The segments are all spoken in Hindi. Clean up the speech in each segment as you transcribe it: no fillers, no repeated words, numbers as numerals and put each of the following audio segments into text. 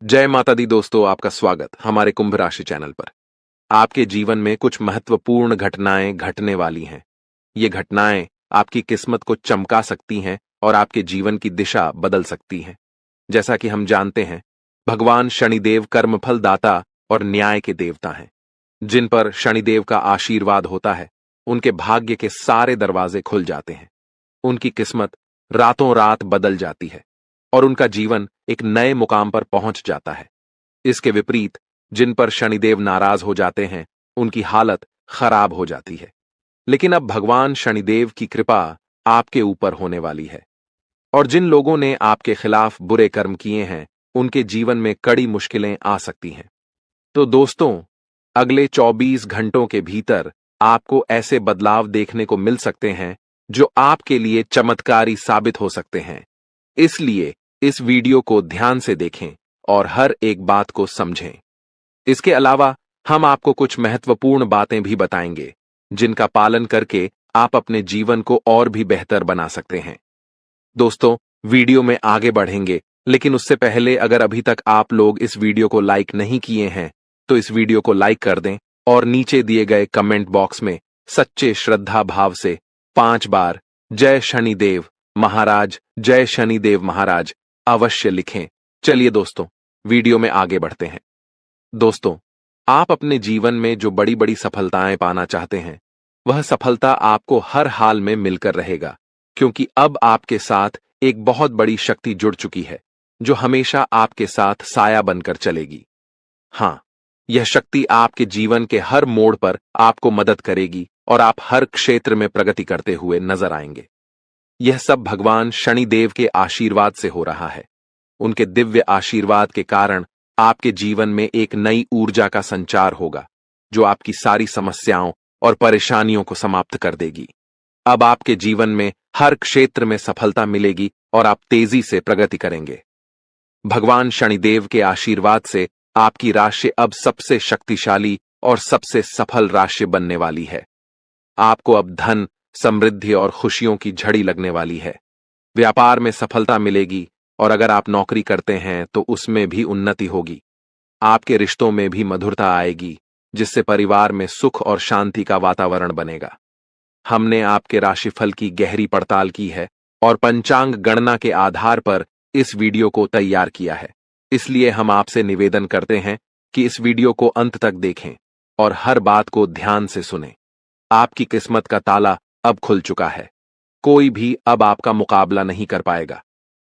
जय माता दी दोस्तों, आपका स्वागत हमारे कुंभ राशि चैनल पर। आपके जीवन में कुछ महत्वपूर्ण घटनाएं घटने वाली हैं। ये घटनाएं आपकी किस्मत को चमका सकती हैं और आपके जीवन की दिशा बदल सकती हैं। जैसा कि हम जानते हैं, भगवान शनिदेव कर्मफल दाता और न्याय के देवता हैं। जिन पर शनिदेव का आशीर्वाद होता है, उनके भाग्य के सारे दरवाजे खुल जाते हैं। उनकी किस्मत रातों रात बदल जाती है और उनका जीवन एक नए मुकाम पर पहुंच जाता है। इसके विपरीत जिन पर शनिदेव नाराज हो जाते हैं, उनकी हालत खराब हो जाती है। लेकिन अब भगवान शनिदेव की कृपा आपके ऊपर होने वाली है और जिन लोगों ने आपके खिलाफ बुरे कर्म किए हैं, उनके जीवन में कड़ी मुश्किलें आ सकती हैं। तो दोस्तों, अगले 24 घंटों के भीतर आपको ऐसे बदलाव देखने को मिल सकते हैं जो आपके लिए चमत्कारी साबित हो सकते हैं। इसलिए इस वीडियो को ध्यान से देखें और हर एक बात को समझें। इसके अलावा हम आपको कुछ महत्वपूर्ण बातें भी बताएंगे, जिनका पालन करके आप अपने जीवन को और भी बेहतर बना सकते हैं। दोस्तों, वीडियो में आगे बढ़ेंगे, लेकिन उससे पहले अगर अभी तक आप लोग इस वीडियो को लाइक नहीं किए हैं, तो इस वीडियो को लाइक कर दें और नीचे दिए गए कमेंट बॉक्स में सच्चे श्रद्धा भाव से 5 बार जय शनिदेव महाराज, जय शनिदेव महाराज अवश्य लिखें। चलिए दोस्तों, वीडियो में आगे बढ़ते हैं। दोस्तों, आप अपने जीवन में जो बड़ी बड़ी सफलताएं पाना चाहते हैं, वह सफलता आपको हर हाल में मिलकर रहेगा, क्योंकि अब आपके साथ एक बहुत बड़ी शक्ति जुड़ चुकी है, जो हमेशा आपके साथ साया बनकर चलेगी। हां, यह शक्ति आपके जीवन के हर मोड़ पर आपको मदद करेगी और आप हर क्षेत्र में प्रगति करते हुए नजर आएंगे। यह सब भगवान शनिदेव के आशीर्वाद से हो रहा है। उनके दिव्य आशीर्वाद के कारण आपके जीवन में एक नई ऊर्जा का संचार होगा, जो आपकी सारी समस्याओं और परेशानियों को समाप्त कर देगी। अब आपके जीवन में हर क्षेत्र में सफलता मिलेगी और आप तेजी से प्रगति करेंगे। भगवान शनिदेव के आशीर्वाद से आपकी राशि अब सबसे शक्तिशाली और सबसे सफल राशि बनने वाली है। आपको अब धन, समृद्धि और खुशियों की झड़ी लगने वाली है। व्यापार में सफलता मिलेगी और अगर आप नौकरी करते हैं तो उसमें भी उन्नति होगी। आपके रिश्तों में भी मधुरता आएगी, जिससे परिवार में सुख और शांति का वातावरण बनेगा। हमने आपके राशिफल की गहरी पड़ताल की है और पंचांग गणना के आधार पर इस वीडियो को तैयार किया है। इसलिए हम आपसे निवेदन करते हैं कि इस वीडियो को अंत तक देखें और हर बात को ध्यान से सुनें। आपकी किस्मत का ताला अब खुल चुका है। कोई भी अब आपका मुकाबला नहीं कर पाएगा।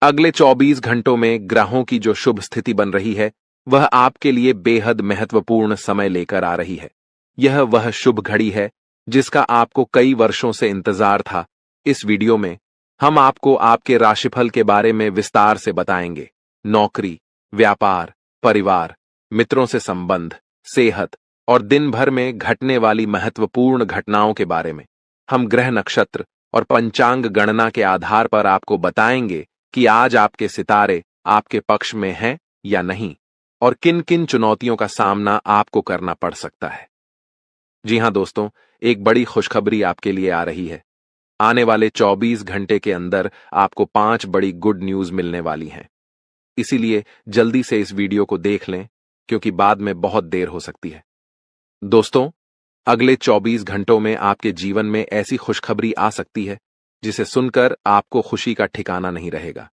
अगले 24 घंटों में ग्रहों की जो शुभ स्थिति बन रही है, वह आपके लिए बेहद महत्वपूर्ण समय लेकर आ रही है। यह वह शुभ घड़ी है जिसका आपको कई वर्षों से इंतजार था। इस वीडियो में हम आपको आपके राशिफल के बारे में विस्तार से बताएंगे। नौकरी, व्यापार, परिवार, मित्रों से संबंध, सेहत और दिन भर में घटने वाली महत्वपूर्ण घटनाओं के बारे में हम ग्रह, नक्षत्र और पंचांग गणना के आधार पर आपको बताएंगे कि आज आपके सितारे आपके पक्ष में हैं या नहीं और किन किन चुनौतियों का सामना आपको करना पड़ सकता है। जी हां दोस्तों, एक बड़ी खुशखबरी आपके लिए आ रही है। आने वाले 24 घंटे के अंदर आपको 5 बड़ी गुड न्यूज मिलने वाली हैं। इसीलिए जल्दी से इस वीडियो को देख लें, क्योंकि बाद में बहुत देर हो सकती है। दोस्तों, अगले 24 घंटों में आपके जीवन में ऐसी खुशखबरी आ सकती है जिसे सुनकर आपको खुशी का ठिकाना नहीं रहेगा।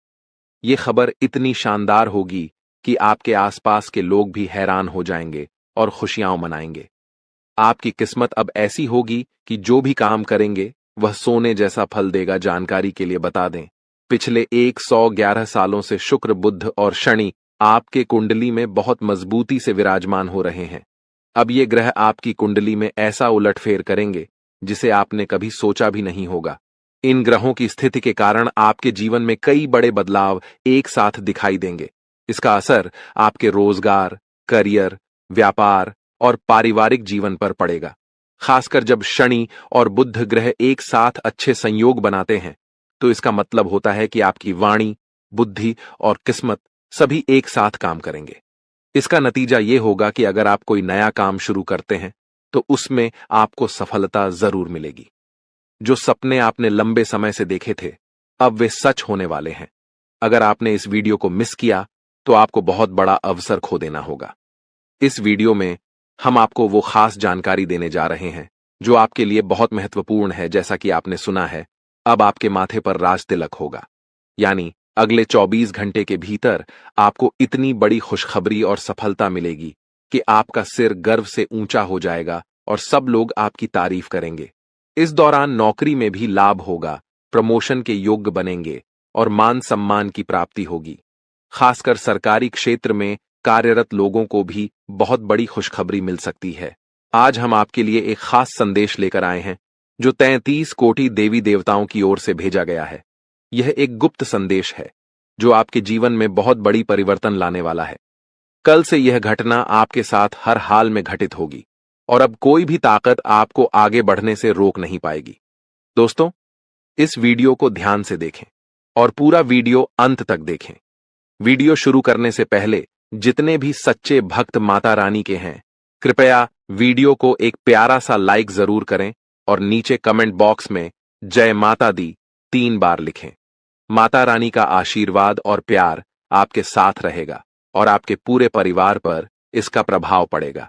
ये खबर इतनी शानदार होगी कि आपके आसपास के लोग भी हैरान हो जाएंगे और खुशियां मनाएंगे। आपकी किस्मत अब ऐसी होगी कि जो भी काम करेंगे वह सोने जैसा फल देगा। जानकारी के लिए बता दें, पिछले 111 सालों से शुक्र, बुध और शनि आपके कुंडली में बहुत मजबूती से विराजमान हो रहे हैं। अब ये ग्रह आपकी कुंडली में ऐसा उलटफेर करेंगे जिसे आपने कभी सोचा भी नहीं होगा। इन ग्रहों की स्थिति के कारण आपके जीवन में कई बड़े बदलाव एक साथ दिखाई देंगे। इसका असर आपके रोजगार, करियर, व्यापार और पारिवारिक जीवन पर पड़ेगा। खासकर जब शनि और बुध ग्रह एक साथ अच्छे संयोग बनाते हैं, तो इसका मतलब होता है कि आपकी वाणी, बुद्धि और किस्मत सभी एक साथ काम करेंगे। इसका नतीजा यह होगा कि अगर आप कोई नया काम शुरू करते हैं, तो उसमें आपको सफलता जरूर मिलेगी। जो सपने आपने लंबे समय से देखे थे, अब वे सच होने वाले हैं। अगर आपने इस वीडियो को मिस किया, तो आपको बहुत बड़ा अवसर खो देना होगा। इस वीडियो में हम आपको वो खास जानकारी देने जा रहे हैं जो आपके लिए बहुत महत्वपूर्ण है। जैसा कि आपने सुना है, अब आपके माथे पर राज तिलक होगा, यानी अगले 24 घंटे के भीतर आपको इतनी बड़ी खुशखबरी और सफलता मिलेगी कि आपका सिर गर्व से ऊंचा हो जाएगा और सब लोग आपकी तारीफ करेंगे। इस दौरान नौकरी में भी लाभ होगा, प्रमोशन के योग्य बनेंगे और मान सम्मान की प्राप्ति होगी। खासकर सरकारी क्षेत्र में कार्यरत लोगों को भी बहुत बड़ी खुशखबरी मिल सकती है। आज हम आपके लिए एक खास संदेश लेकर आए हैं जो 33 कोटि देवी देवताओं की ओर से भेजा गया है। यह एक गुप्त संदेश है जो आपके जीवन में बहुत बड़ी परिवर्तन लाने वाला है। कल से यह घटना आपके साथ हर हाल में घटित होगी और अब कोई भी ताकत आपको आगे बढ़ने से रोक नहीं पाएगी। दोस्तों, इस वीडियो को ध्यान से देखें और पूरा वीडियो अंत तक देखें। वीडियो शुरू करने से पहले जितने भी सच्चे भक्त माता रानी के हैं, कृपया वीडियो को एक प्यारा सा लाइक जरूर करें और नीचे कमेंट बॉक्स में जय माता दी 3 बार लिखें। माता रानी का आशीर्वाद और प्यार आपके साथ रहेगा और आपके पूरे परिवार पर इसका प्रभाव पड़ेगा।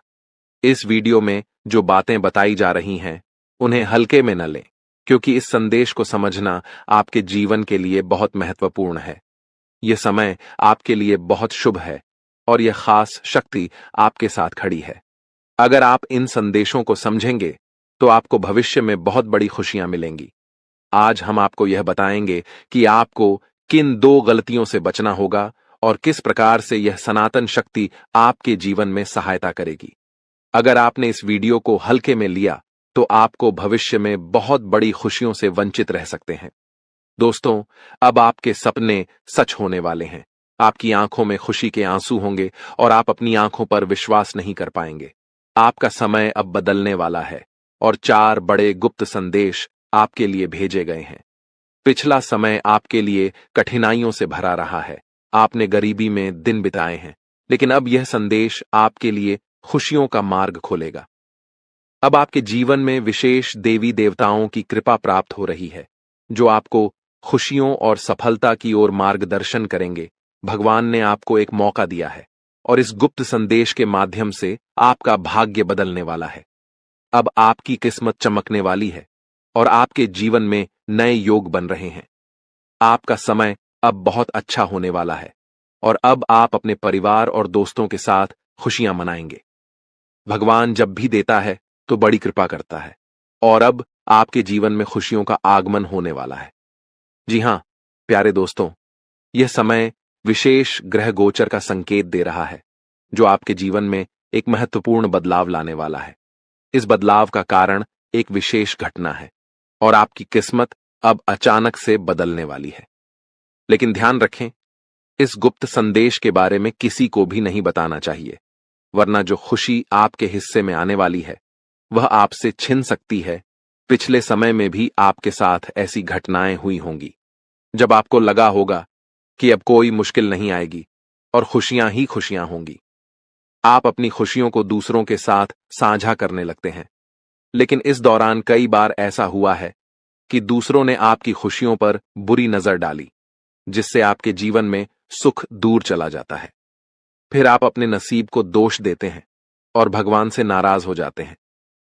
इस वीडियो में जो बातें बताई जा रही हैं, उन्हें हल्के में न लें, क्योंकि इस संदेश को समझना आपके जीवन के लिए बहुत महत्वपूर्ण है। यह समय आपके लिए बहुत शुभ है और यह खास शक्ति आपके साथ खड़ी है। अगर आप इन संदेशों को समझेंगे तो आपको भविष्य में बहुत बड़ी खुशियां मिलेंगी। आज हम आपको यह बताएंगे कि आपको किन 2 गलतियों से बचना होगा और किस प्रकार से यह सनातन शक्ति आपके जीवन में सहायता करेगी। अगर आपने इस वीडियो को हल्के में लिया तो आपको भविष्य में बहुत बड़ी खुशियों से वंचित रह सकते हैं। दोस्तों, अब आपके सपने सच होने वाले हैं। आपकी आंखों में खुशी के आंसू होंगे और आप अपनी आंखों पर विश्वास नहीं कर पाएंगे। आपका समय अब बदलने वाला है और 4 बड़े गुप्त संदेश आपके लिए भेजे गए हैं। पिछला समय आपके लिए कठिनाइयों से भरा रहा है। आपने गरीबी में दिन बिताए हैं, लेकिन अब यह संदेश आपके लिए खुशियों का मार्ग खोलेगा। अब आपके जीवन में विशेष देवी देवताओं की कृपा प्राप्त हो रही है जो आपको खुशियों और सफलता की ओर मार्गदर्शन करेंगे। भगवान ने आपको एक मौका दिया है और इस गुप्त संदेश के माध्यम से आपका भाग्य बदलने वाला है। अब आपकी किस्मत चमकने वाली है और आपके जीवन में नए योग बन रहे हैं। आपका समय अब बहुत अच्छा होने वाला है और अब आप अपने परिवार और दोस्तों के साथ खुशियां मनाएंगे। भगवान जब भी देता है तो बड़ी कृपा करता है और अब आपके जीवन में खुशियों का आगमन होने वाला है। जी हां, प्यारे दोस्तों, यह समय विशेष ग्रह गोचर का संकेत दे रहा है जो आपके जीवन में एक महत्वपूर्ण बदलाव लाने वाला है। इस बदलाव का कारण एक विशेष घटना है और आपकी किस्मत अब अचानक से बदलने वाली है। लेकिन ध्यान रखें, इस गुप्त संदेश के बारे में किसी को भी नहीं बताना चाहिए, वरना जो खुशी आपके हिस्से में आने वाली है वह आपसे छिन सकती है। पिछले समय में भी आपके साथ ऐसी घटनाएं हुई होंगी जब आपको लगा होगा कि अब कोई मुश्किल नहीं आएगी और खुशियां ही खुशियां होंगी। आप अपनी खुशियों को दूसरों के साथ साझा करने लगते हैं, लेकिन इस दौरान कई बार ऐसा हुआ है कि दूसरों ने आपकी खुशियों पर बुरी नजर डाली, जिससे आपके जीवन में सुख दूर चला जाता है। फिर आप अपने नसीब को दोष देते हैं और भगवान से नाराज हो जाते हैं।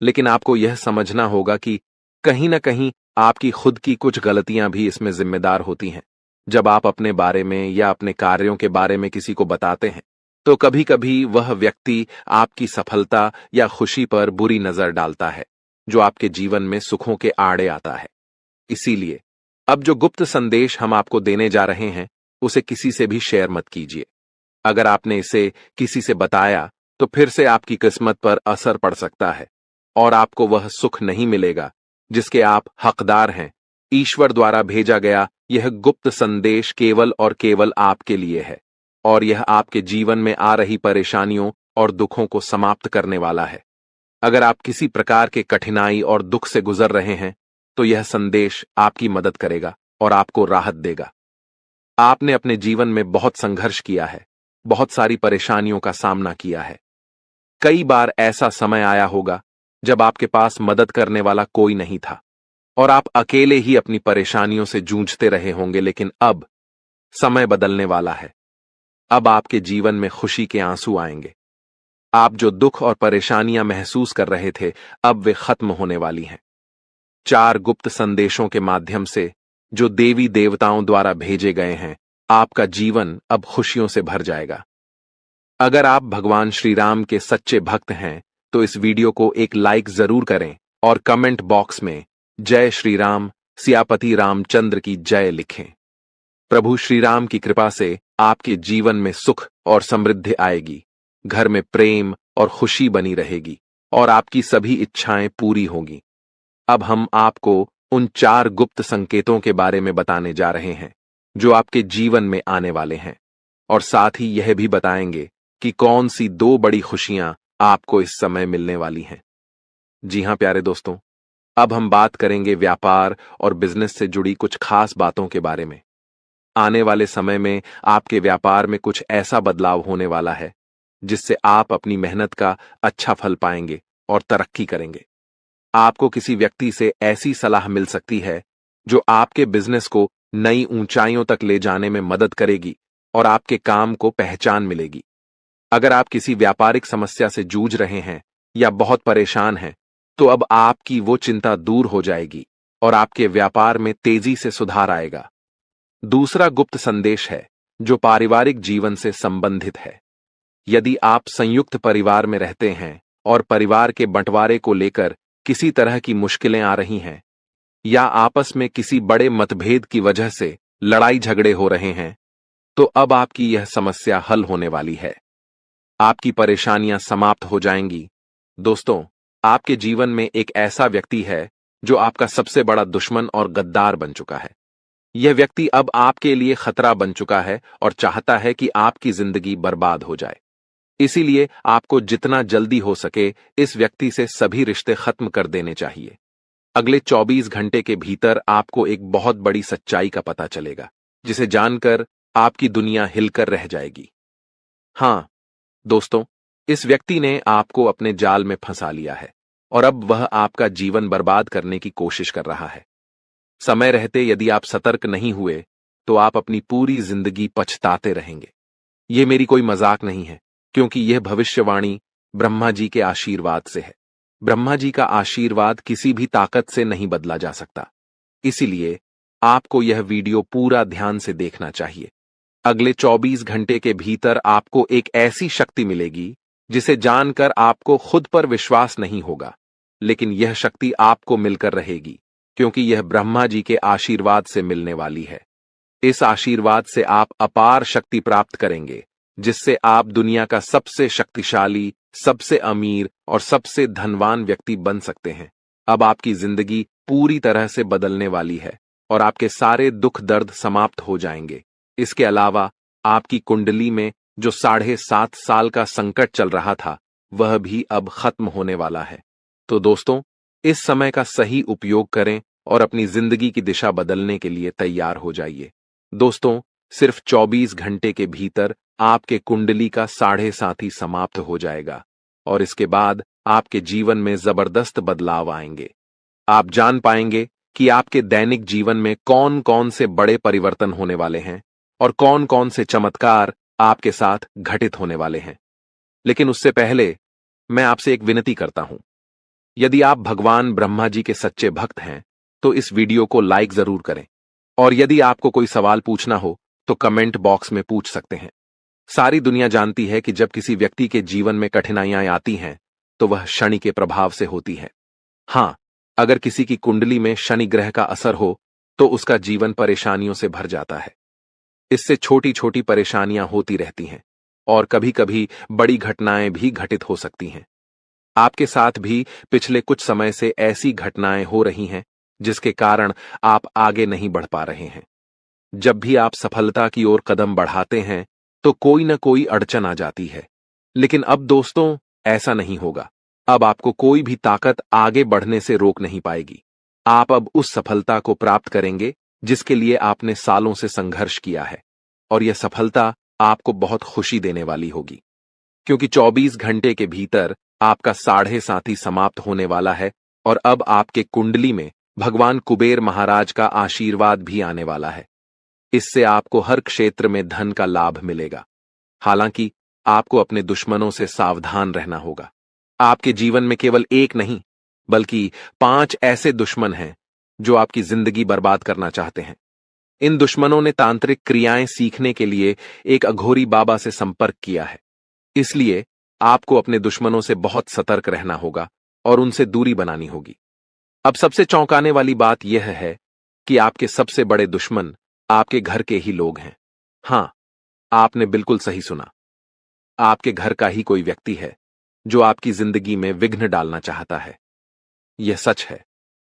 लेकिन आपको यह समझना होगा कि कहीं न कहीं आपकी खुद की कुछ गलतियां भी इसमें जिम्मेदार होती हैं। जब आप अपने बारे में या अपने कार्यों के बारे में किसी को बताते हैं तो कभी कभी वह व्यक्ति आपकी सफलता या खुशी पर बुरी नजर डालता है, जो आपके जीवन में सुखों के आड़े आता है। इसीलिए अब जो गुप्त संदेश हम आपको देने जा रहे हैं उसे किसी से भी शेयर मत कीजिए। अगर आपने इसे किसी से बताया तो फिर से आपकी किस्मत पर असर पड़ सकता है और आपको वह सुख नहीं मिलेगा जिसके आप हकदार हैं। ईश्वर द्वारा भेजा गया यह गुप्त संदेश केवल और केवल आपके लिए है और यह आपके जीवन में आ रही परेशानियों और दुखों को समाप्त करने वाला है। अगर आप किसी प्रकार के कठिनाई और दुख से गुजर रहे हैं तो यह संदेश आपकी मदद करेगा और आपको राहत देगा। आपने अपने जीवन में बहुत संघर्ष किया है, बहुत सारी परेशानियों का सामना किया है। कई बार ऐसा समय आया होगा जब आपके पास मदद करने वाला कोई नहीं था और आप अकेले ही अपनी परेशानियों से जूझते रहे होंगे, लेकिन अब समय बदलने वाला है। अब आपके जीवन में खुशी के आंसू आएंगे। आप जो दुख और परेशानियां महसूस कर रहे थे, अब वे खत्म होने वाली हैं। 4 गुप्त संदेशों के माध्यम से, जो देवी देवताओं द्वारा भेजे गए हैं, आपका जीवन अब खुशियों से भर जाएगा। अगर आप भगवान श्री राम के सच्चे भक्त हैं, तो इस वीडियो को एक लाइक जरूर करें और कमेंट बॉक्स में जय श्री राम, सियापति रामचंद्र की जय लिखें। प्रभु श्री राम की कृपा से आपके जीवन में सुख और समृद्धि आएगी, घर में प्रेम और खुशी बनी रहेगी और आपकी सभी इच्छाएं पूरी होंगी। अब हम आपको उन 4 गुप्त संकेतों के बारे में बताने जा रहे हैं, जो आपके जीवन में आने वाले हैं, और साथ ही यह भी बताएंगे कि कौन सी 2 बड़ी खुशियां आपको इस समय मिलने वाली हैं। जी हां प्यारे दोस्तों, अब हम बात करेंगे व्यापार और बिजनेस से जुड़ी कुछ खास बातों के बारे में। आने वाले समय में आपके व्यापार में कुछ ऐसा बदलाव होने वाला है, जिससे आप अपनी मेहनत का अच्छा फल पाएंगे और तरक्की करेंगे। आपको किसी व्यक्ति से ऐसी सलाह मिल सकती है, जो आपके बिजनेस को नई ऊंचाइयों तक ले जाने में मदद करेगी और आपके काम को पहचान मिलेगी। अगर आप किसी व्यापारिक समस्या से जूझ रहे हैं या बहुत परेशान हैं, तो अब आपकी वो चिंता दूर हो जाएगी और आपके व्यापार में तेजी से सुधार आएगा। दूसरा गुप्त संदेश है, जो पारिवारिक जीवन से संबंधित है। यदि आप संयुक्त परिवार में रहते हैं और परिवार के बंटवारे को लेकर किसी तरह की मुश्किलें आ रही हैं, या आपस में किसी बड़े मतभेद की वजह से लड़ाई झगड़े हो रहे हैं, तो अब आपकी यह समस्या हल होने वाली है। आपकी परेशानियां समाप्त हो जाएंगी। दोस्तों, आपके जीवन में एक ऐसा व्यक्ति है जो आपका सबसे बड़ा दुश्मन और गद्दार बन चुका है। यह व्यक्ति अब आपके लिए खतरा बन चुका है और चाहता है कि आपकी जिंदगी बर्बाद हो जाए। इसीलिए आपको जितना जल्दी हो सके इस व्यक्ति से सभी रिश्ते खत्म कर देने चाहिए। अगले 24 घंटे के भीतर आपको एक बहुत बड़ी सच्चाई का पता चलेगा, जिसे जानकर आपकी दुनिया हिलकर रह जाएगी। हां दोस्तों, इस व्यक्ति ने आपको अपने जाल में फंसा लिया है और अब वह आपका जीवन बर्बाद करने की कोशिश कर रहा है। समय रहते यदि आप सतर्क नहीं हुए, तो आप अपनी पूरी जिंदगी पछताते रहेंगे। यह मेरी कोई मजाक नहीं है, क्योंकि यह भविष्यवाणी ब्रह्मा जी के आशीर्वाद से है। ब्रह्मा जी का आशीर्वाद किसी भी ताकत से नहीं बदला जा सकता। इसीलिए आपको यह वीडियो पूरा ध्यान से देखना चाहिए। अगले 24 घंटे के भीतर आपको एक ऐसी शक्ति मिलेगी, जिसे जानकर आपको खुद पर विश्वास नहीं होगा, लेकिन यह शक्ति आपको मिलकर रहेगी, क्योंकि यह ब्रह्मा जी के आशीर्वाद से मिलने वाली है। इस आशीर्वाद से आप अपार शक्ति प्राप्त करेंगे, जिससे आप दुनिया का सबसे शक्तिशाली, सबसे अमीर और सबसे धनवान व्यक्ति बन सकते हैं। अब आपकी जिंदगी पूरी तरह से बदलने वाली है और आपके सारे दुख दर्द समाप्त हो जाएंगे। इसके अलावा आपकी कुंडली में जो 7.5 साल का संकट चल रहा था, वह भी अब खत्म होने वाला है। तो दोस्तों, इस समय का सही उपयोग करें और अपनी जिंदगी की दिशा बदलने के लिए तैयार हो जाइए। दोस्तों, सिर्फ 24 घंटे के भीतर आपके कुंडली का 7.5 समाप्त हो जाएगा और इसके बाद आपके जीवन में जबरदस्त बदलाव आएंगे। आप जान पाएंगे कि आपके दैनिक जीवन में कौन कौन से बड़े परिवर्तन होने वाले हैं और कौन कौन से चमत्कार आपके साथ घटित होने वाले हैं। लेकिन उससे पहले मैं आपसे एक विनती करता हूं। यदि आप भगवान ब्रह्मा जी के सच्चे भक्त हैं, तो इस वीडियो को लाइक जरूर करें, और यदि आपको कोई सवाल पूछना हो तो कमेंट बॉक्स में पूछ सकते हैं। सारी दुनिया जानती है कि जब किसी व्यक्ति के जीवन में कठिनाइयां आती हैं, तो वह शनि के प्रभाव से होती है। हां, अगर किसी की कुंडली में शनि ग्रह का असर हो, तो उसका जीवन परेशानियों से भर जाता है। इससे छोटी छोटी परेशानियां होती रहती हैं और कभी कभी बड़ी घटनाएं भी घटित हो सकती हैं। आपके साथ भी पिछले कुछ समय से ऐसी घटनाएं हो रही हैं, जिसके कारण आप आगे नहीं बढ़ पा रहे हैं। जब भी आप सफलता की ओर कदम बढ़ाते हैं, तो कोई न कोई अड़चन आ जाती है। लेकिन अब दोस्तों, ऐसा नहीं होगा। अब आपको कोई भी ताकत आगे बढ़ने से रोक नहीं पाएगी। आप अब उस सफलता को प्राप्त करेंगे जिसके लिए आपने सालों से संघर्ष किया है, और यह सफलता आपको बहुत खुशी देने वाली होगी, क्योंकि 24 घंटे के भीतर आपका 7.5 समाप्त होने वाला है और अब आपके कुंडली में भगवान कुबेर महाराज का आशीर्वाद भी आने वाला है। इससे आपको हर क्षेत्र में धन का लाभ मिलेगा। हालांकि आपको अपने दुश्मनों से सावधान रहना होगा। आपके जीवन में केवल एक नहीं, बल्कि 5 ऐसे दुश्मन हैं जो आपकी जिंदगी बर्बाद करना चाहते हैं। इन दुश्मनों ने तांत्रिक क्रियाएं सीखने के लिए एक अघोरी बाबा से संपर्क किया है। इसलिए आपको अपने दुश्मनों से बहुत सतर्क रहना होगा और उनसे दूरी बनानी होगी। अब सबसे चौंकाने वाली बात यह है कि आपके सबसे बड़े दुश्मन आपके घर के ही लोग हैं। हां, आपने बिल्कुल सही सुना। आपके घर का ही कोई व्यक्ति है जो आपकी जिंदगी में विघ्न डालना चाहता है। यह सच है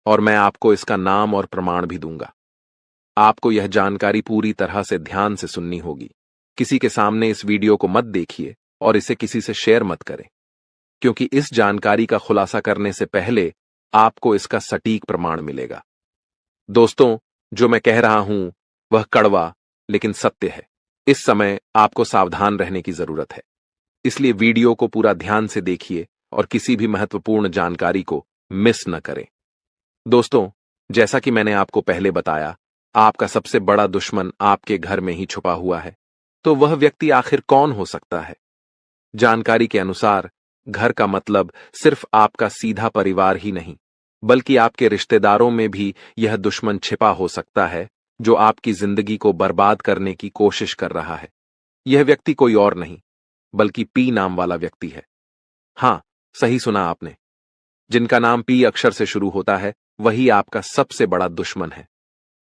और मैं आपको इसका नाम और प्रमाण भी दूंगा। आपको यह जानकारी पूरी तरह से ध्यान से सुननी होगी। किसी के सामने इस वीडियो को मत देखिए और इसे किसी से शेयर मत करें, क्योंकि इस जानकारी का खुलासा करने से पहले आपको इसका सटीक प्रमाण मिलेगा। दोस्तों, जो मैं कह रहा हूं वह कड़वा लेकिन सत्य है। इस समय आपको सावधान रहने की जरूरत है, इसलिए वीडियो को पूरा ध्यान से देखिए और किसी भी महत्वपूर्ण जानकारी को मिस न करें। दोस्तों, जैसा कि मैंने आपको पहले बताया, आपका सबसे बड़ा दुश्मन आपके घर में ही छुपा हुआ है। तो वह व्यक्ति आखिर कौन हो सकता है? जानकारी के अनुसार घर का मतलब सिर्फ आपका सीधा परिवार ही नहीं, बल्कि आपके रिश्तेदारों में भी यह दुश्मन छिपा हो सकता है जो आपकी जिंदगी को बर्बाद करने की कोशिश कर रहा है। यह व्यक्ति कोई और नहीं, बल्कि पी नाम वाला व्यक्ति है। हां, सही सुना आपने। जिनका नाम पी अक्षर से शुरू होता है, वही आपका सबसे बड़ा दुश्मन है।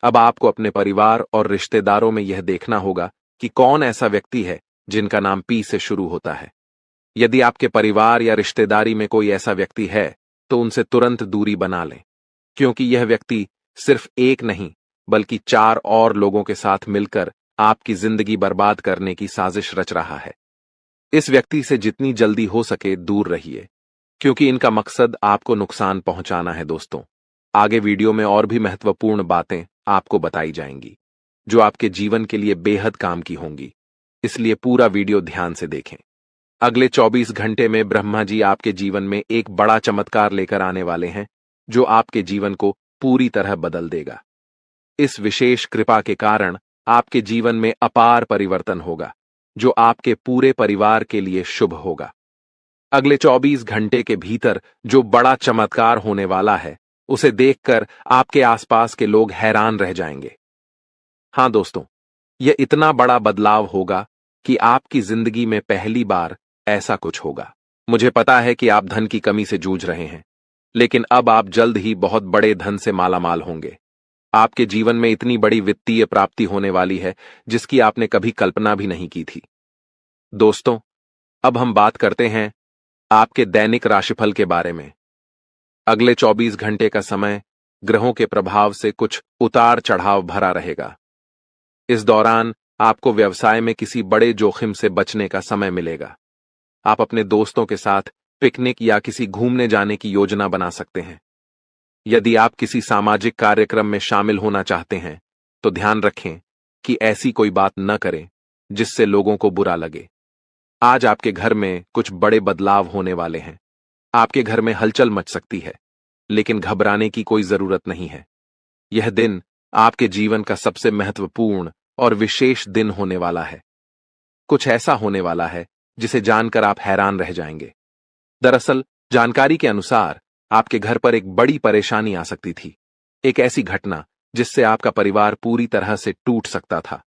अब आपको अपने परिवार और रिश्तेदारों में यह देखना होगा कि कौन ऐसा व्यक्ति है जिनका नाम पी से शुरू होता है। यदि आपके परिवार या रिश्तेदारी में कोई ऐसा व्यक्ति है, तो उनसे तुरंत दूरी बना लें, क्योंकि यह व्यक्ति सिर्फ एक नहीं, बल्कि 4 और लोगों के साथ मिलकर आपकी जिंदगी बर्बाद करने की साजिश रच रहा है। इस व्यक्ति से जितनी जल्दी हो सके दूर रहिए, क्योंकि इनका मकसद आपको नुकसान पहुंचाना है। दोस्तों, आगे वीडियो में और भी महत्वपूर्ण बातें आपको बताई जाएंगी, जो आपके जीवन के लिए बेहद काम की होंगी, इसलिए पूरा वीडियो ध्यान से देखें। अगले 24 घंटे में ब्रह्मा जी आपके जीवन में एक बड़ा चमत्कार लेकर आने वाले हैं, जो आपके जीवन को पूरी तरह बदल देगा। इस विशेष कृपा के कारण आपके जीवन में अपार परिवर्तन होगा, जो आपके पूरे परिवार के लिए शुभ होगा। अगले 24 घंटे के भीतर जो बड़ा चमत्कार होने वाला है, उसे देखकर आपके आसपास के लोग हैरान रह जाएंगे। हां दोस्तों, यह इतना बड़ा बदलाव होगा कि आपकी जिंदगी में पहली बार ऐसा कुछ होगा। मुझे पता है कि आप धन की कमी से जूझ रहे हैं, लेकिन अब आप जल्द ही बहुत बड़े धन से मालामाल होंगे। आपके जीवन में इतनी बड़ी वित्तीय प्राप्ति होने वाली है जिसकी आपने कभी कल्पना भी नहीं की थी। दोस्तों, अब हम बात करते हैं आपके दैनिक राशिफल के बारे में। अगले 24 घंटे का समय ग्रहों के प्रभाव से कुछ उतार चढ़ाव भरा रहेगा। इस दौरान आपको व्यवसाय में किसी बड़े जोखिम से बचने का समय मिलेगा। आप अपने दोस्तों के साथ पिकनिक या किसी घूमने जाने की योजना बना सकते हैं। यदि आप किसी सामाजिक कार्यक्रम में शामिल होना चाहते हैं, तो ध्यान रखें कि ऐसी कोई बात न करें जिससे लोगों को बुरा लगे। आज आपके घर में कुछ बड़े बदलाव होने वाले हैं। आपके घर में हलचल मच सकती है, लेकिन घबराने की कोई जरूरत नहीं है। यह दिन आपके जीवन का सबसे महत्वपूर्ण और विशेष दिन होने वाला है। कुछ ऐसा होने वाला है जिसे जानकर आप हैरान रह जाएंगे। दरअसल, जानकारी के अनुसार आपके घर पर एक बड़ी परेशानी आ सकती थी, एक ऐसी घटना जिससे आपका परिवार पूरी तरह से टूट सकता था।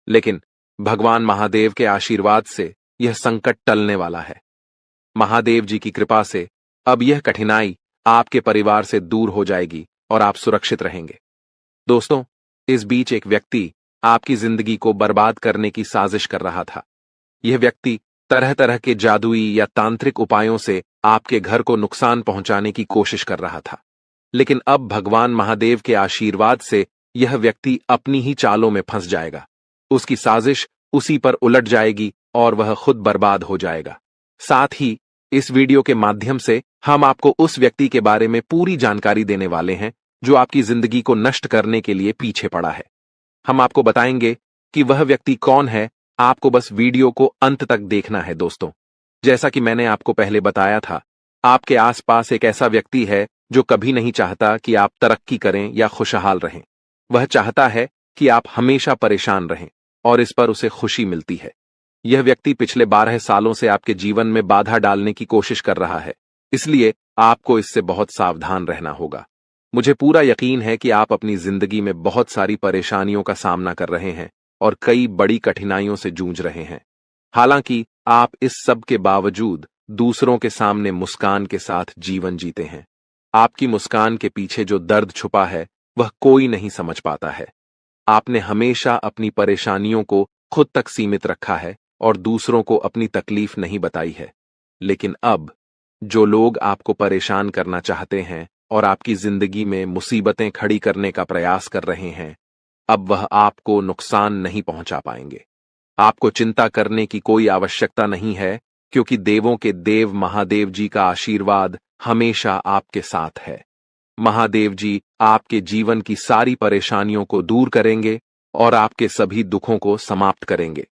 लेकिन भगवान महादेव के आशीर्वाद से यह संकट टलने वाला है। महादेव जी की कृपा से अब यह कठिनाई आपके परिवार से दूर हो जाएगी और आप सुरक्षित रहेंगे। दोस्तों, इस बीच एक व्यक्ति आपकी जिंदगी को बर्बाद करने की साजिश कर रहा था। यह व्यक्ति तरह तरह के जादुई या तांत्रिक उपायों से आपके घर को नुकसान पहुंचाने की कोशिश कर रहा था। लेकिन अब भगवान महादेव के आशीर्वाद से यह व्यक्ति अपनी ही चालों में फंस जाएगा। उसकी साजिश उसी पर उलट जाएगी और वह खुद बर्बाद हो जाएगा। साथ ही इस वीडियो के माध्यम से हम आपको उस व्यक्ति के बारे में पूरी जानकारी देने वाले हैं जो आपकी जिंदगी को नष्ट करने के लिए पीछे पड़ा है। हम आपको बताएंगे कि वह व्यक्ति कौन है। आपको बस वीडियो को अंत तक देखना है। दोस्तों, जैसा कि मैंने आपको पहले बताया था, आपके आसपास एक ऐसा व्यक्ति है जो कभी नहीं चाहता कि आप तरक्की करें या खुशहाल रहें। वह चाहता है कि आप हमेशा परेशान रहें और इस पर उसे खुशी मिलती है। यह व्यक्ति पिछले 12 सालों से आपके जीवन में बाधा डालने की कोशिश कर रहा है, इसलिए आपको इससे बहुत सावधान रहना होगा। मुझे पूरा यकीन है कि आप अपनी जिंदगी में बहुत सारी परेशानियों का सामना कर रहे हैं और कई बड़ी कठिनाइयों से जूझ रहे हैं। हालांकि आप इस सब के बावजूद दूसरों के सामने मुस्कान के साथ जीवन जीते हैं। आपकी मुस्कान के पीछे जो दर्द छुपा है वह कोई नहीं समझ पाता है। आपने हमेशा अपनी परेशानियों को खुद तक सीमित रखा है और दूसरों को अपनी तकलीफ नहीं बताई है। लेकिन अब जो लोग आपको परेशान करना चाहते हैं और आपकी जिंदगी में मुसीबतें खड़ी करने का प्रयास कर रहे हैं, अब वह आपको नुकसान नहीं पहुंचा पाएंगे। आपको चिंता करने की कोई आवश्यकता नहीं है, क्योंकि देवों के देव महादेव जी का आशीर्वाद हमेशा आपके साथ है। महादेव जी आपके जीवन की सारी परेशानियों को दूर करेंगे और आपके सभी दुखों को समाप्त करेंगे।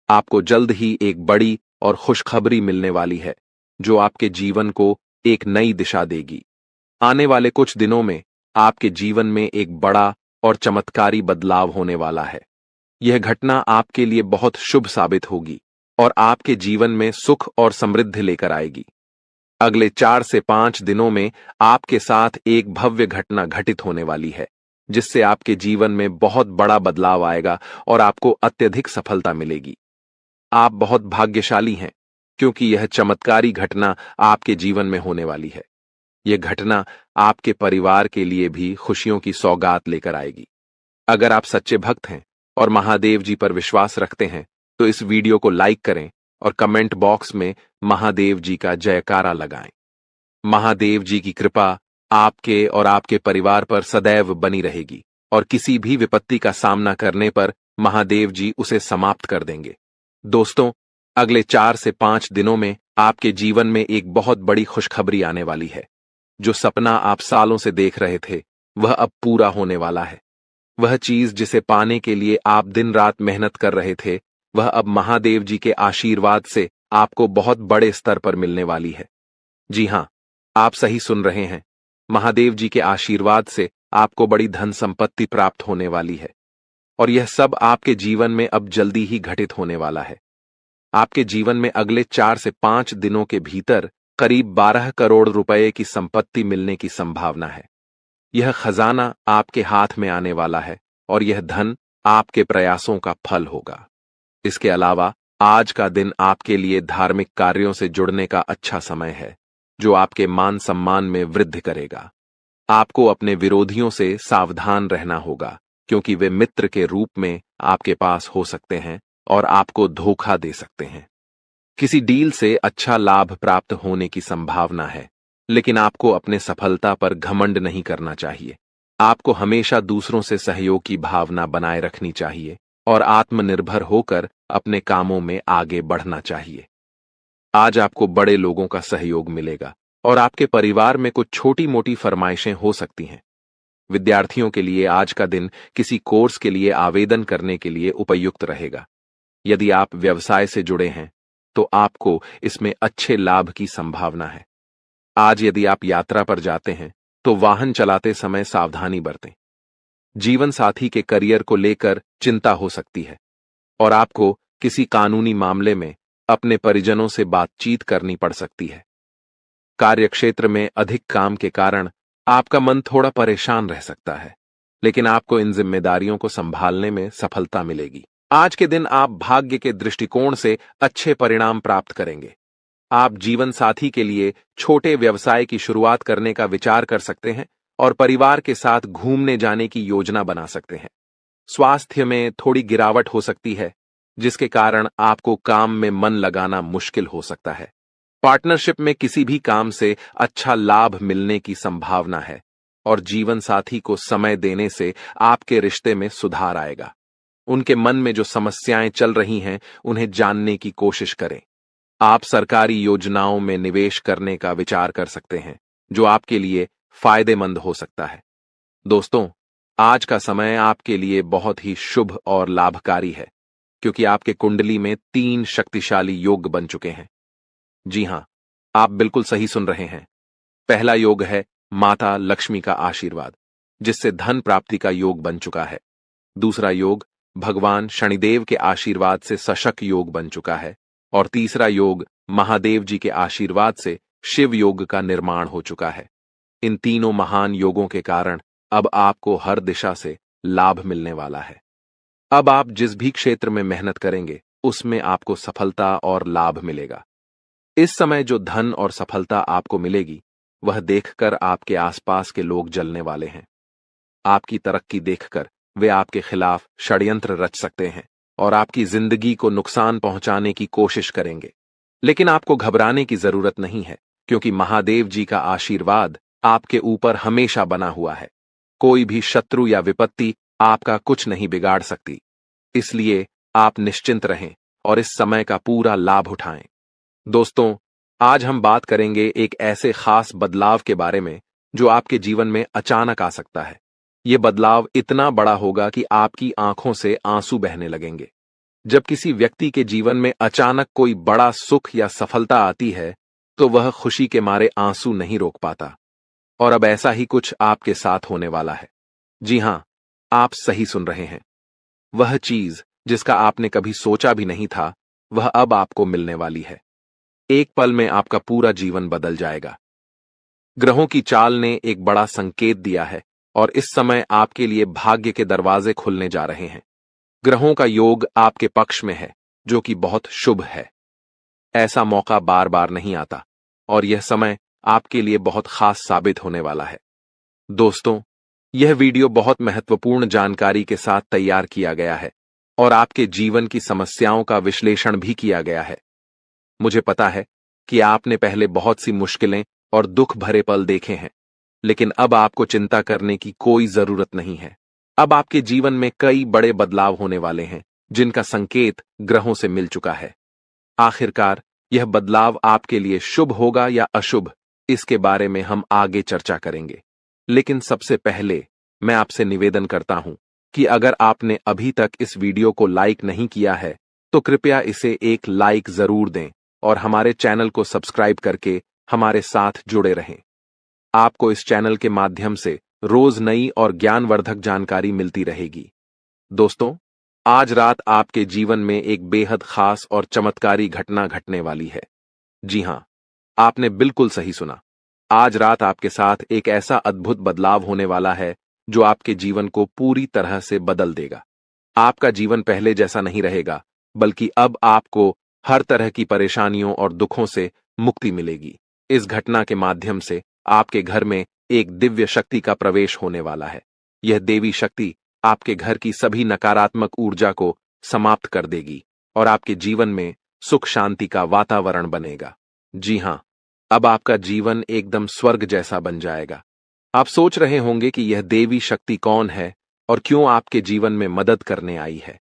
आपको जल्द ही एक बड़ी और खुशखबरी मिलने वाली है, जो आपके जीवन को एक नई दिशा देगी। आने वाले कुछ दिनों में आपके जीवन में एक बड़ा और चमत्कारी बदलाव होने वाला है। यह घटना आपके लिए बहुत शुभ साबित होगी और आपके जीवन में सुख और समृद्धि लेकर आएगी। अगले 4 से 5 दिनों में आपके साथ एक भव्य घटना घटित होने वाली है, जिससे आपके जीवन में बहुत बड़ा बदलाव आएगा और आपको अत्यधिक सफलता मिलेगी। आप बहुत भाग्यशाली हैं, क्योंकि यह चमत्कारी घटना आपके जीवन में होने वाली है। यह घटना आपके परिवार के लिए भी खुशियों की सौगात लेकर आएगी। अगर आप सच्चे भक्त हैं और महादेव जी पर विश्वास रखते हैं, तो इस वीडियो को लाइक करें और कमेंट बॉक्स में महादेव जी का जयकारा लगाएं। महादेव जी की कृपा आपके और आपके परिवार पर सदैव बनी रहेगी और किसी भी विपत्ति का सामना करने पर महादेव जी उसे समाप्त कर देंगे। दोस्तों, अगले 4 से 5 दिनों में आपके जीवन में एक बहुत बड़ी खुशखबरी आने वाली है। जो सपना आप सालों से देख रहे थे, वह अब पूरा होने वाला है। वह चीज जिसे पाने के लिए आप दिन रात मेहनत कर रहे थे, वह अब महादेव जी के आशीर्वाद से आपको बहुत बड़े स्तर पर मिलने वाली है। जी हां, आप सही सुन रहे हैं। महादेव जी के आशीर्वाद से आपको बड़ी धन संपत्ति प्राप्त होने वाली है और यह सब आपके जीवन में अब जल्दी ही घटित होने वाला है। आपके जीवन में अगले 4 से 5 दिनों के भीतर करीब 12 करोड़ रुपए की संपत्ति मिलने की संभावना है। यह खजाना आपके हाथ में आने वाला है और यह धन आपके प्रयासों का फल होगा। इसके अलावा आज का दिन आपके लिए धार्मिक कार्यों से जुड़ने का अच्छा समय है, जो आपके मान सम्मान में वृद्धि करेगा। आपको अपने विरोधियों से सावधान रहना होगा, क्योंकि वे मित्र के रूप में आपके पास हो सकते हैं और आपको धोखा दे सकते हैं। किसी डील से अच्छा लाभ प्राप्त होने की संभावना है, लेकिन आपको अपने सफलता पर घमंड नहीं करना चाहिए। आपको हमेशा दूसरों से सहयोग की भावना बनाए रखनी चाहिए और आत्मनिर्भर होकर अपने कामों में आगे बढ़ना चाहिए। आज आपको बड़े लोगों का सहयोग मिलेगा और आपके परिवार में कुछ छोटी मोटी फरमाइशें हो सकती हैं। विद्यार्थियों के लिए आज का दिन किसी कोर्स के लिए आवेदन करने के लिए उपयुक्त रहेगा। यदि आप व्यवसाय से जुड़े हैं, तो आपको इसमें अच्छे लाभ की संभावना है। आज यदि आप यात्रा पर जाते हैं, तो वाहन चलाते समय सावधानी बरतें। जीवन साथी के करियर को लेकर चिंता हो सकती है और आपको किसी कानूनी मामले में अपने परिजनों से बातचीत करनी पड़ सकती है। कार्यक्षेत्र में अधिक काम के कारण आपका मन थोड़ा परेशान रह सकता है, लेकिन आपको इन जिम्मेदारियों को संभालने में सफलता मिलेगी। आज के दिन आप भाग्य के दृष्टिकोण से अच्छे परिणाम प्राप्त करेंगे। आप जीवन साथी के लिए छोटे व्यवसाय की शुरुआत करने का विचार कर सकते हैं और परिवार के साथ घूमने जाने की योजना बना सकते हैं। स्वास्थ्य में थोड़ी गिरावट हो सकती है, जिसके कारण आपको काम में मन लगाना मुश्किल हो सकता है। पार्टनरशिप में किसी भी काम से अच्छा लाभ मिलने की संभावना है और जीवन साथी को समय देने से आपके रिश्ते में सुधार आएगा। उनके मन में जो समस्याएं चल रही हैं, उन्हें जानने की कोशिश करें। आप सरकारी योजनाओं में निवेश करने का विचार कर सकते हैं, जो आपके लिए फायदेमंद हो सकता है। दोस्तों, आज का समय आपके लिए बहुत ही शुभ और लाभकारी है, क्योंकि आपके कुंडली में 3 शक्तिशाली योग बन चुके हैं। जी हां, आप बिल्कुल सही सुन रहे हैं। पहला योग है माता लक्ष्मी का आशीर्वाद, जिससे धन प्राप्ति का योग बन चुका है। दूसरा योग भगवान शनिदेव के आशीर्वाद से सशक योग बन चुका है और तीसरा योग महादेव जी के आशीर्वाद से शिव योग का निर्माण हो चुका है। इन तीनों महान योगों के कारण अब आपको हर दिशा से लाभ मिलने वाला है। अब आप जिस भी क्षेत्र में मेहनत करेंगे उसमें आपको सफलता और लाभ मिलेगा। इस समय जो धन और सफलता आपको मिलेगी वह देखकर आपके आसपास के लोग जलने वाले हैं। आपकी तरक्की देखकर वे आपके खिलाफ षड्यंत्र रच सकते हैं और आपकी जिंदगी को नुकसान पहुंचाने की कोशिश करेंगे। लेकिन आपको घबराने की जरूरत नहीं है, क्योंकि महादेव जी का आशीर्वाद आपके ऊपर हमेशा बना हुआ है। कोई भी शत्रु या विपत्ति आपका कुछ नहीं बिगाड़ सकती। इसलिए आप निश्चिंत रहें और इस समय का पूरा लाभ उठाएं। दोस्तों, आज हम बात करेंगे एक ऐसे खास बदलाव के बारे में जो आपके जीवन में अचानक आ सकता है। यह बदलाव इतना बड़ा होगा कि आपकी आंखों से आंसू बहने लगेंगे। जब किसी व्यक्ति के जीवन में अचानक कोई बड़ा सुख या सफलता आती है तो वह खुशी के मारे आंसू नहीं रोक पाता। और अब ऐसा ही कुछ आपके साथ होने वाला है। जी हां, आप सही सुन रहे हैं। वह चीज जिसका आपने कभी सोचा भी नहीं था, वह अब आपको मिलने वाली है। एक पल में आपका पूरा जीवन बदल जाएगा। ग्रहों की चाल ने एक बड़ा संकेत दिया है और इस समय आपके लिए भाग्य के दरवाजे खुलने जा रहे हैं। ग्रहों का योग आपके पक्ष में है, जो कि बहुत शुभ है। ऐसा मौका बार बार नहीं आता और यह समय आपके लिए बहुत खास साबित होने वाला है। दोस्तों, यह वीडियो बहुत महत्वपूर्ण जानकारी के साथ तैयार किया गया है और आपके जीवन की समस्याओं का विश्लेषण भी किया गया है। मुझे पता है कि आपने पहले बहुत सी मुश्किलें और दुख भरे पल देखे हैं, लेकिन अब आपको चिंता करने की कोई जरूरत नहीं है। अब आपके जीवन में कई बड़े बदलाव होने वाले हैं, जिनका संकेत ग्रहों से मिल चुका है। आखिरकार यह बदलाव आपके लिए शुभ होगा या अशुभ, इसके बारे में हम आगे चर्चा करेंगे। लेकिन सबसे पहले मैं आपसे निवेदन करता हूं कि अगर आपने अभी तक इस वीडियो को लाइक नहीं किया है तो कृपया इसे एक लाइक जरूर दें और हमारे चैनल को सब्सक्राइब करके हमारे साथ जुड़े रहें। आपको इस चैनल के माध्यम से रोज नई और ज्ञानवर्धक जानकारी मिलती रहेगी। दोस्तों, आज रात आपके जीवन में एक बेहद खास और चमत्कारी घटना घटने वाली है। जी हां, आपने बिल्कुल सही सुना। आज रात आपके साथ एक ऐसा अद्भुत बदलाव होने वाला है जो आपके जीवन को पूरी तरह से बदल देगा। आपका जीवन पहले जैसा नहीं रहेगा, बल्कि अब आपको हर तरह की परेशानियों और दुखों से मुक्ति मिलेगी। इस घटना के माध्यम से आपके घर में एक दिव्य शक्ति का प्रवेश होने वाला है। यह देवी शक्ति आपके घर की सभी नकारात्मक ऊर्जा को समाप्त कर देगी और आपके जीवन में सुख शांति का वातावरण बनेगा। जी हां, अब आपका जीवन एकदम स्वर्ग जैसा बन जाएगा। आप सोच रहे होंगे कि यह देवी शक्ति कौन है और क्यों आपके जीवन में मदद करने आई है।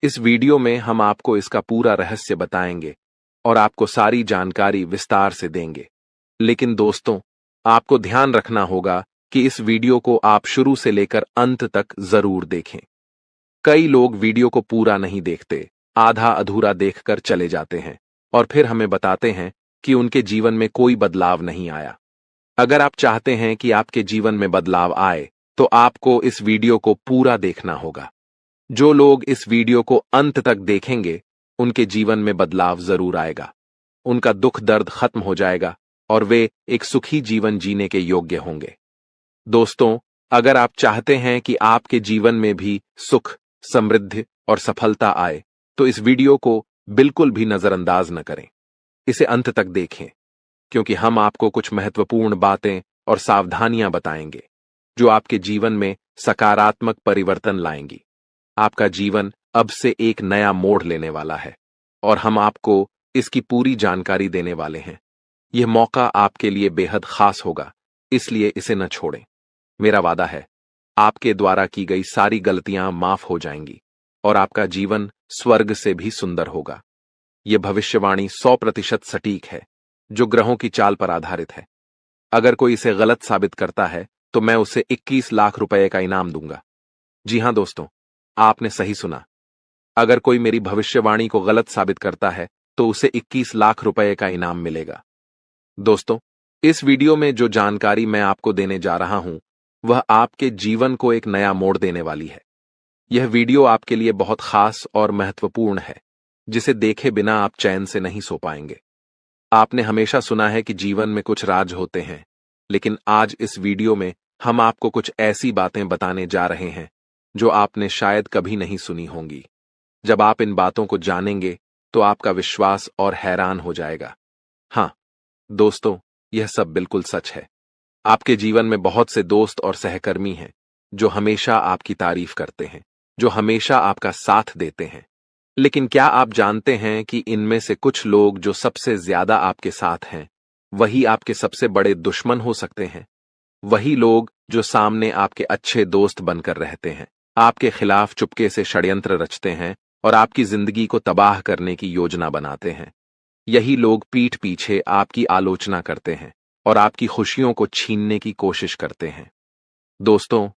इस वीडियो में हम आपको इसका पूरा रहस्य बताएंगे और आपको सारी जानकारी विस्तार से देंगे। लेकिन दोस्तों, आपको ध्यान रखना होगा कि इस वीडियो को आप शुरू से लेकर अंत तक जरूर देखें। कई लोग वीडियो को पूरा नहीं देखते, आधा अधूरा देखकर चले जाते हैं और फिर हमें बताते हैं कि उनके जीवन में कोई बदलाव नहीं आया। अगर आप चाहते हैं कि आपके जीवन में बदलाव आए तो आपको इस वीडियो को पूरा देखना होगा। जो लोग इस वीडियो को अंत तक देखेंगे उनके जीवन में बदलाव जरूर आएगा। उनका दुख दर्द खत्म हो जाएगा और वे एक सुखी जीवन जीने के योग्य होंगे। दोस्तों, अगर आप चाहते हैं कि आपके जीवन में भी सुख, समृद्धि और सफलता आए तो इस वीडियो को बिल्कुल भी नजरअंदाज न करें। इसे अंत तक देखें, क्योंकि हम आपको कुछ महत्वपूर्ण बातें और सावधानियां बताएंगे जो आपके जीवन में सकारात्मक परिवर्तन लाएंगी। आपका जीवन अब से एक नया मोड़ लेने वाला है और हम आपको इसकी पूरी जानकारी देने वाले हैं। यह मौका आपके लिए बेहद खास होगा, इसलिए इसे न छोड़ें। मेरा वादा है, आपके द्वारा की गई सारी गलतियां माफ हो जाएंगी और आपका जीवन स्वर्ग से भी सुंदर होगा। यह भविष्यवाणी 100% सटीक है, जो ग्रहों की चाल पर आधारित है। अगर कोई इसे गलत साबित करता है तो मैं उसे 21 लाख रुपए का इनाम दूंगा। जी हां दोस्तों, आपने सही सुना। अगर कोई मेरी भविष्यवाणी को गलत साबित करता है तो उसे 21 लाख रुपए का इनाम मिलेगा। दोस्तों, इस वीडियो में जो जानकारी मैं आपको देने जा रहा हूं वह आपके जीवन को एक नया मोड़ देने वाली है। यह वीडियो आपके लिए बहुत खास और महत्वपूर्ण है, जिसे देखे बिना आप चैन से नहीं सो पाएंगे। आपने हमेशा सुना है कि जीवन में कुछ राज होते हैं, लेकिन आज इस वीडियो में हम आपको कुछ ऐसी बातें बताने जा रहे हैं जो आपने शायद कभी नहीं सुनी होंगी। जब आप इन बातों को जानेंगे तो आपका विश्वास और हैरान हो जाएगा। हाँ दोस्तों, यह सब बिल्कुल सच है। आपके जीवन में बहुत से दोस्त और सहकर्मी हैं जो हमेशा आपकी तारीफ करते हैं, जो हमेशा आपका साथ देते हैं। लेकिन क्या आप जानते हैं कि इनमें से कुछ लोग जो सबसे ज्यादा आपके साथ हैं, वही आपके सबसे बड़े दुश्मन हो सकते हैं? वही लोग जो सामने आपके अच्छे दोस्त बनकर रहते हैं, आपके खिलाफ चुपके से षड्यंत्र रचते हैं और आपकी जिंदगी को तबाह करने की योजना बनाते हैं। यही लोग पीठ पीछे आपकी आलोचना करते हैं और आपकी खुशियों को छीनने की कोशिश करते हैं। दोस्तों,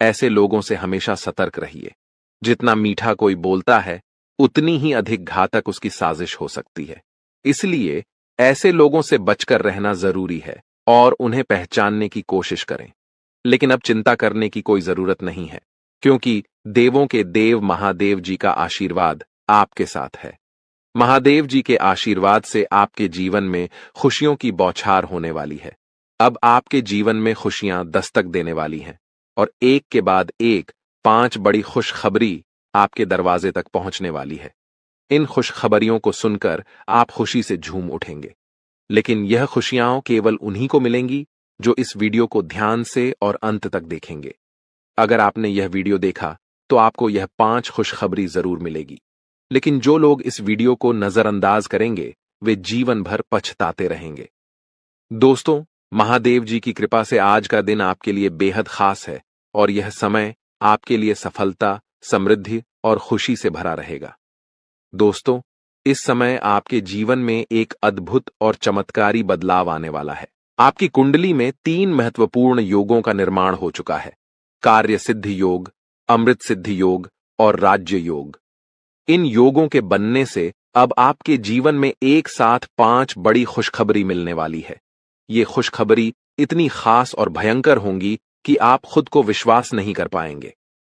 ऐसे लोगों से हमेशा सतर्क रहिए। जितना मीठा कोई बोलता है, उतनी ही अधिक घातक उसकी साजिश हो सकती है। इसलिए ऐसे लोगों से बचकर रहना जरूरी है और उन्हें पहचानने की कोशिश करें। लेकिन अब चिंता करने की कोई जरूरत नहीं है, क्योंकि देवों के देव महादेव जी का आशीर्वाद आपके साथ है। महादेव जी के आशीर्वाद से आपके जीवन में खुशियों की बौछार होने वाली है। अब आपके जीवन में खुशियां दस्तक देने वाली हैं और एक के बाद एक 5 बड़ी खुशखबरी आपके दरवाजे तक पहुंचने वाली है। इन खुशखबरियों को सुनकर आप खुशी से झूम उठेंगे। लेकिन यह खुशियां केवल उन्हीं को मिलेंगी जो इस वीडियो को ध्यान से और अंत तक देखेंगे। अगर आपने यह वीडियो देखा तो आपको यह 5 खुशखबरी जरूर मिलेगी। लेकिन जो लोग इस वीडियो को नजरअंदाज करेंगे, वे जीवन भर पछताते रहेंगे। दोस्तों, महादेव जी की कृपा से आज का दिन आपके लिए बेहद खास है और यह समय आपके लिए सफलता, समृद्धि और खुशी से भरा रहेगा। दोस्तों, इस समय आपके जीवन में एक अद्भुत और चमत्कारी बदलाव आने वाला है। आपकी कुंडली में 3 महत्वपूर्ण योगों का निर्माण हो चुका है: कार्य सिद्धि योग, अमृत सिद्धि योग और राज्य योग। इन योगों के बनने से अब आपके जीवन में एक साथ 5 बड़ी खुशखबरी मिलने वाली है। ये खुशखबरी इतनी खास और भयंकर होंगी कि आप खुद को विश्वास नहीं कर पाएंगे।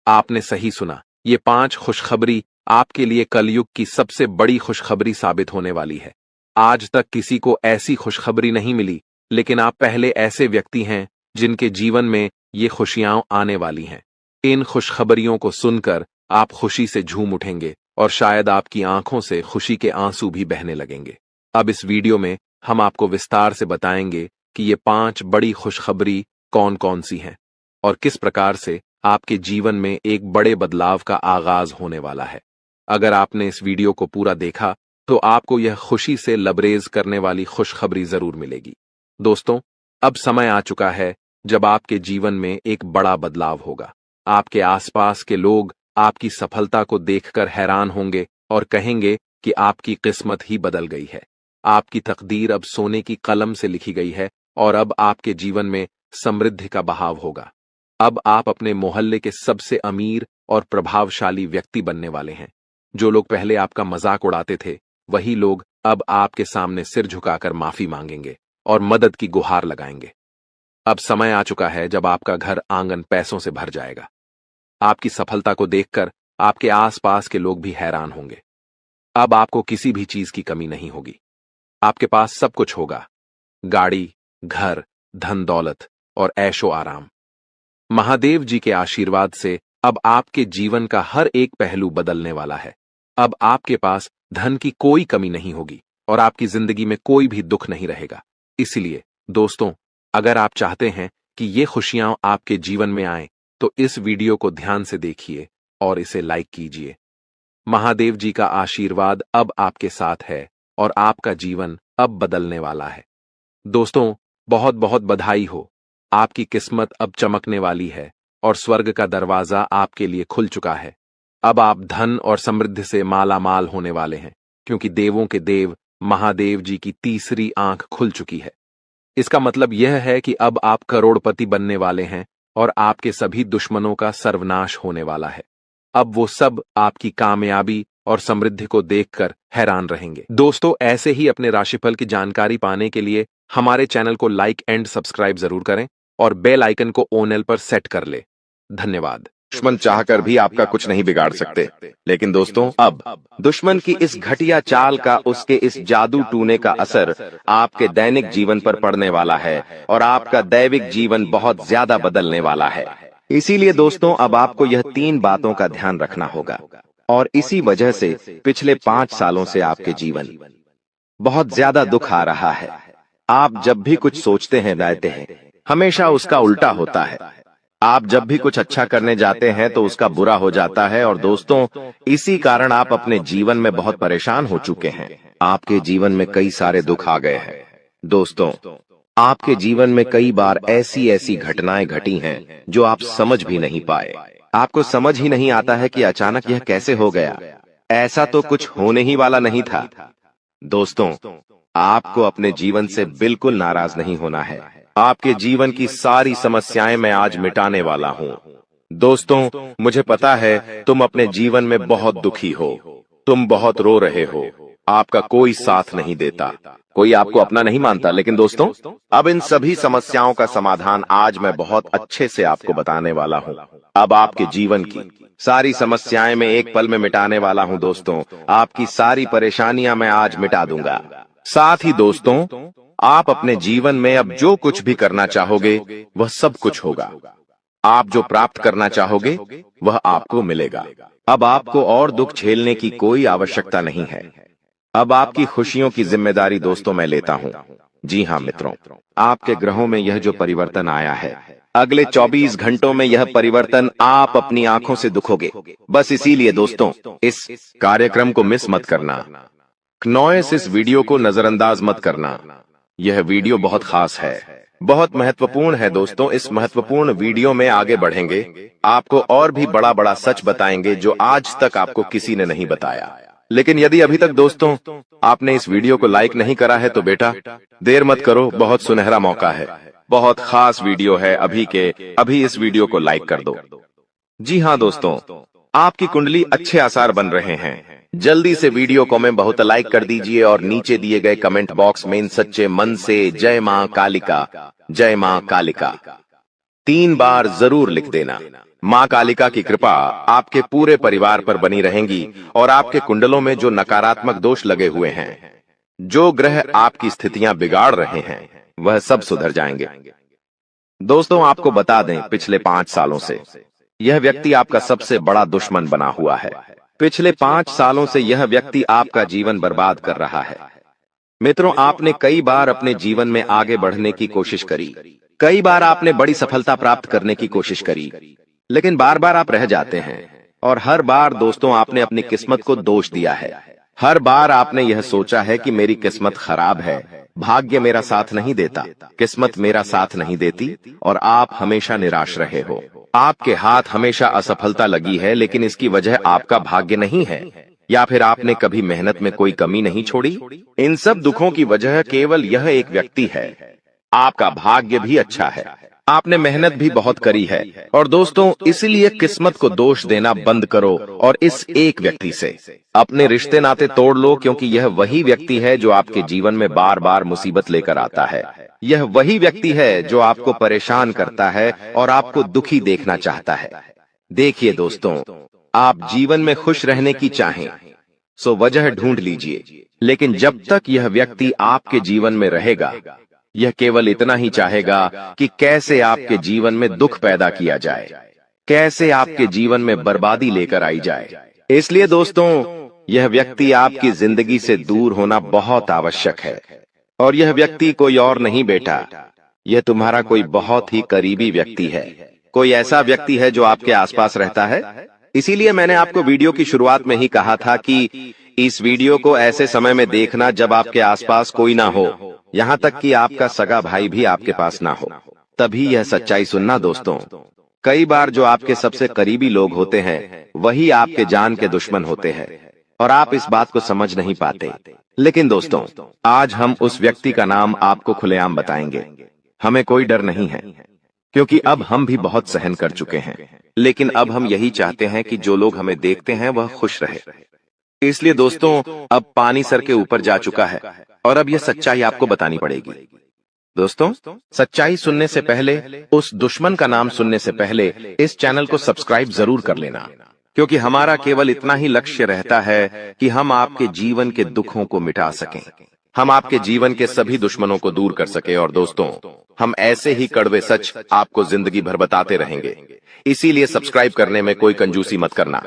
आपने सही सुना, ये 5 खुशखबरी आपके लिए कलयुग की सबसे बड़ी खुशखबरी साबित होने वाली है। आज तक किसी को ऐसी खुशखबरी नहीं मिली, लेकिन आप पहले ऐसे व्यक्ति हैं जिनके जीवन में ये खुशियां आने वाली हैं। इन खुशखबरियों को सुनकर आप खुशी से झूम उठेंगे और शायद आपकी आंखों से खुशी के आंसू भी बहने लगेंगे। अब इस वीडियो में हम आपको विस्तार से बताएंगे कि ये 5 बड़ी खुशखबरी कौन कौन सी हैं और किस प्रकार से आपके जीवन में एक बड़े बदलाव का आगाज होने वाला है। अगर आपने इस वीडियो को पूरा देखा तो आपको यह खुशी से लबरेज करने वाली खुशखबरी जरूर मिलेगी। दोस्तों, अब समय आ चुका है जब आपके जीवन में एक बड़ा बदलाव होगा। आपके आसपास के लोग आपकी सफलता को देखकर हैरान होंगे और कहेंगे कि आपकी किस्मत ही बदल गई है। आपकी तकदीर अब सोने की कलम से लिखी गई है और अब आपके जीवन में समृद्धि का बहाव होगा। अब आप अपने मोहल्ले के सबसे अमीर और प्रभावशाली व्यक्ति बनने वाले हैं। जो लोग पहले आपका मजाक उड़ाते थे, वही लोग अब आपके सामने सिर झुकाकर माफी मांगेंगे और मदद की गुहार लगाएंगे। अब समय आ चुका है जब आपका घर आंगन पैसों से भर जाएगा। आपकी सफलता को देखकर आपके आसपास के लोग भी हैरान होंगे। अब आपको किसी भी चीज की कमी नहीं होगी। आपके पास सब कुछ होगा: गाड़ी, घर, धन दौलत और ऐशो आराम। महादेव जी के आशीर्वाद से अब आपके जीवन का हर एक पहलू बदलने वाला है। अब आपके पास धन की कोई कमी नहीं होगी और आपकी जिंदगी में कोई भी दुख नहीं रहेगा। इसलिए दोस्तों, अगर आप चाहते हैं कि ये खुशियां आपके जीवन में आएं, तो इस वीडियो को ध्यान से देखिए और इसे लाइक कीजिए। महादेव जी का आशीर्वाद अब आपके साथ है और आपका जीवन अब बदलने वाला है। दोस्तों, बहुत बहुत बधाई हो। आपकी किस्मत अब चमकने वाली है और स्वर्ग का दरवाजा आपके लिए खुल चुका है। अब आप धन और समृद्धि से माला माल होने वाले हैं, क्योंकि देवों के देव महादेव जी की तीसरी आंख खुल चुकी है। इसका मतलब यह है कि अब आप करोड़पति बनने वाले हैं और आपके सभी दुश्मनों का सर्वनाश होने वाला है। अब वो सब आपकी कामयाबी और समृद्धि को देखकर हैरान रहेंगे। दोस्तों, ऐसे ही अपने राशिफल की जानकारी पाने के लिए हमारे चैनल को लाइक एंड सब्सक्राइब जरूर करें और बेल आइकन को ऑन पर सेट कर ले। धन्यवाद। दुश्मन चाहकर भी आपका कुछ नहीं बिगाड़ सकते। लेकिन दोस्तों, अब दुश्मन की इस घटिया चाल का, उसके इस जादू टूने का असर आपके दैनिक जीवन पर पड़ने वाला है और आपका दैविक जीवन बहुत ज्यादा बदलने वाला है। इसीलिए दोस्तों, अब आपको यह 3 बातों का ध्यान रखना होगा और इसी वजह से पिछले 5 सालों से आपके जीवन बहुत ज्यादा दुख आ रहा है। आप जब भी कुछ सोचते हैं, रहते हैं, हमेशा उसका उल्टा होता है। आप जब भी कुछ अच्छा करने जाते हैं तो उसका बुरा हो जाता है। और दोस्तों, इसी कारण आप अपने जीवन में बहुत परेशान हो चुके हैं। आपके जीवन में कई सारे दुख आ गए हैं। दोस्तों, आपके जीवन में कई बार ऐसी ऐसी घटनाएं घटी हैं जो आप समझ भी नहीं पाए। आपको समझ ही नहीं आता है कि अचानक यह कैसे हो गया। ऐसा तो कुछ होने ही वाला नहीं था। दोस्तों, आपको अपने जीवन से बिल्कुल नाराज नहीं होना है। आपके जीवन की सारी समस्याएं मैं आज मिटाने वाला हूं। दोस्तों, मुझे पता है तुम अपने जीवन में बहुत दुखी हो, तुम बहुत रो रहे हो, आपका कोई साथ नहीं देता, कोई आपको अपना नहीं मानता। लेकिन दोस्तों, अब इन सभी समस्याओं का समाधान आज मैं बहुत अच्छे से आपको बताने वाला हूं। अब आपके जीवन की सारी समस्याएं मैं एक पल में मिटाने वाला हूं। दोस्तों, आपकी सारी परेशानियां मैं आज मिटा दूंगा। साथ ही दोस्तों, आप अपने जीवन में अब जो कुछ भी करना चाहोगे वह सब कुछ होगा। आप जो प्राप्त करना चाहोगे वह आपको मिलेगा। अब आपको और दुख झेलने की कोई आवश्यकता नहीं है। अब आपकी खुशियों की जिम्मेदारी दोस्तों मैं लेता हूं। जी हां मित्रों, आपके ग्रहों में यह जो परिवर्तन आया है, अगले 24 घंटों में यह परिवर्तन आप अपनी आंखों से दुखोगे। बस इसीलिए दोस्तों, इस कार्यक्रम को मिस मत करना। नॉइस इस वीडियो को नजरअंदाज मत करना। यह वीडियो बहुत खास है, बहुत महत्वपूर्ण है। दोस्तों, इस महत्वपूर्ण वीडियो में आगे बढ़ेंगे, आपको और भी बड़ा बड़ा सच बताएंगे जो आज तक आपको किसी ने नहीं बताया। लेकिन यदि अभी तक दोस्तों आपने इस वीडियो को लाइक नहीं करा है तो बेटा देर मत करो, बहुत सुनहरा मौका है, बहुत खास वीडियो है। अभी इस वीडियो को लाइक कर दो। जी हाँ दोस्तों, आपकी कुंडली अच्छे आसार बन रहे हैं। जल्दी से वीडियो को में बहुत लाइक कर दीजिए और नीचे दिए गए कमेंट बॉक्स में इन सच्चे मन से जय मां कालिका, जय मां कालिका 3 बार जरूर लिख देना। मां कालिका की कृपा आपके पूरे परिवार पर बनी रहेंगी और आपके कुंडलों में जो नकारात्मक दोष लगे हुए हैं, जो ग्रह आपकी स्थितियां बिगाड़ रहे हैं, वह सब सुधर जाएंगे। दोस्तों, आपको बता दें, पिछले 5 सालों से यह व्यक्ति आपका सबसे बड़ा दुश्मन बना हुआ है। पिछले 5 सालों से यह व्यक्ति आपका जीवन बर्बाद कर रहा है। मित्रों, आपने कई बार अपने जीवन में आगे बढ़ने की कोशिश करी, कई बार आपने बड़ी सफलता प्राप्त करने की कोशिश करी, लेकिन बार बार आप रह जाते हैं। और हर बार दोस्तों आपने अपनी किस्मत को दोष दिया है। हर बार आपने यह सोचा है कि मेरी किस्मत खराब है, भाग्य मेरा साथ नहीं देता, किस्मत मेरा साथ नहीं देती, और आप हमेशा निराश रहे हो। आपके हाथ हमेशा असफलता लगी है, लेकिन इसकी वजह आपका भाग्य नहीं है, या फिर आपने कभी मेहनत में कोई कमी नहीं छोड़ी। इन सब दुखों की वजह केवल यह एक व्यक्ति है। आपका भाग्य भी अच्छा है, आपने मेहनत भी बहुत करी है। और दोस्तों, इसलिए किस्मत को दोष देना बंद करो और इस एक व्यक्ति से अपने रिश्ते नाते तोड़ लो, क्योंकि यह वही व्यक्ति है जो आपके जीवन में बार बार मुसीबत लेकर आता है। यह वही व्यक्ति है जो आपको परेशान करता है और आपको दुखी देखना चाहता है। देखिए दोस्तों, आप जीवन में खुश रहने की चाहें सो वजह ढूंढ लीजिए, लेकिन जब तक यह व्यक्ति आपके जीवन में रहेगा, यह केवल इतना ही चाहेगा कि कैसे आपके जीवन में दुख पैदा किया जाए, कैसे आपके जीवन में बर्बादी लेकर आई जाए। इसलिए दोस्तों, यह व्यक्ति आपकी जिंदगी से दूर होना बहुत आवश्यक है। और यह व्यक्ति कोई और नहीं बेटा, यह तुम्हारा कोई बहुत ही करीबी व्यक्ति है। कोई ऐसा व्यक्ति है जो आपके आसपास रहता है। इसीलिए मैंने आपको वीडियो की शुरुआत में ही कहा था कि इस वीडियो को ऐसे समय में देखना जब आपके आसपास कोई ना हो, यहाँ तक कि आपका सगा भाई भी आपके पास ना हो, तभी यह सच्चाई सुनना। दोस्तों, कई बार जो आपके सबसे करीबी लोग होते हैं वही आपके जान के दुश्मन होते हैं और आप इस बात को समझ नहीं पाते। लेकिन दोस्तों, आज हम उस व्यक्ति का नाम आपको खुलेआम बताएंगे। हमें कोई डर नहीं है, क्योंकि अब हम भी बहुत सहन कर चुके हैं। लेकिन अब हम यही चाहते हैं कि जो लोग हमें देखते हैं वह खुश रहे। इसलिए दोस्तों, अब पानी सर के ऊपर जा चुका है और अब यह सच्चाई आपको बतानी पड़ेगी। दोस्तों, सच्चाई सुनने से पहले, उस दुश्मन का नाम सुनने से पहले इस चैनल को सब्सक्राइब जरूर कर लेना, क्योंकि हमारा केवल इतना ही लक्ष्य रहता है कि हम आपके जीवन के दुखों को मिटा सकें, हम आपके जीवन के सभी दुश्मनों को दूर कर सके। और दोस्तों, हम ऐसे ही कड़वे सच आपको जिंदगी भर बताते रहेंगे, इसीलिए सब्सक्राइब करने में कोई कंजूसी मत करना।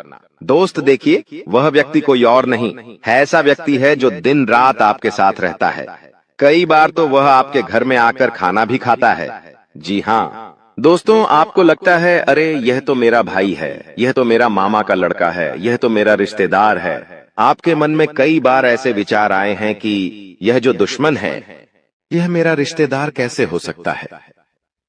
दोस्त देखिए, वह व्यक्ति कोई और नहीं है, ऐसा व्यक्ति है जो दिन रात आपके साथ रहता है। कई बार तो वह आपके घर में आकर खाना भी खाता है। जी हाँ दोस्तों, आपको लगता है अरे यह तो मेरा भाई है, यह तो मेरा मामा का लड़का है, यह तो मेरा रिश्तेदार है। आपके मन में कई बार ऐसे विचार आए हैं कि यह जो दुश्मन है, यह मेरा रिश्तेदार कैसे हो सकता है,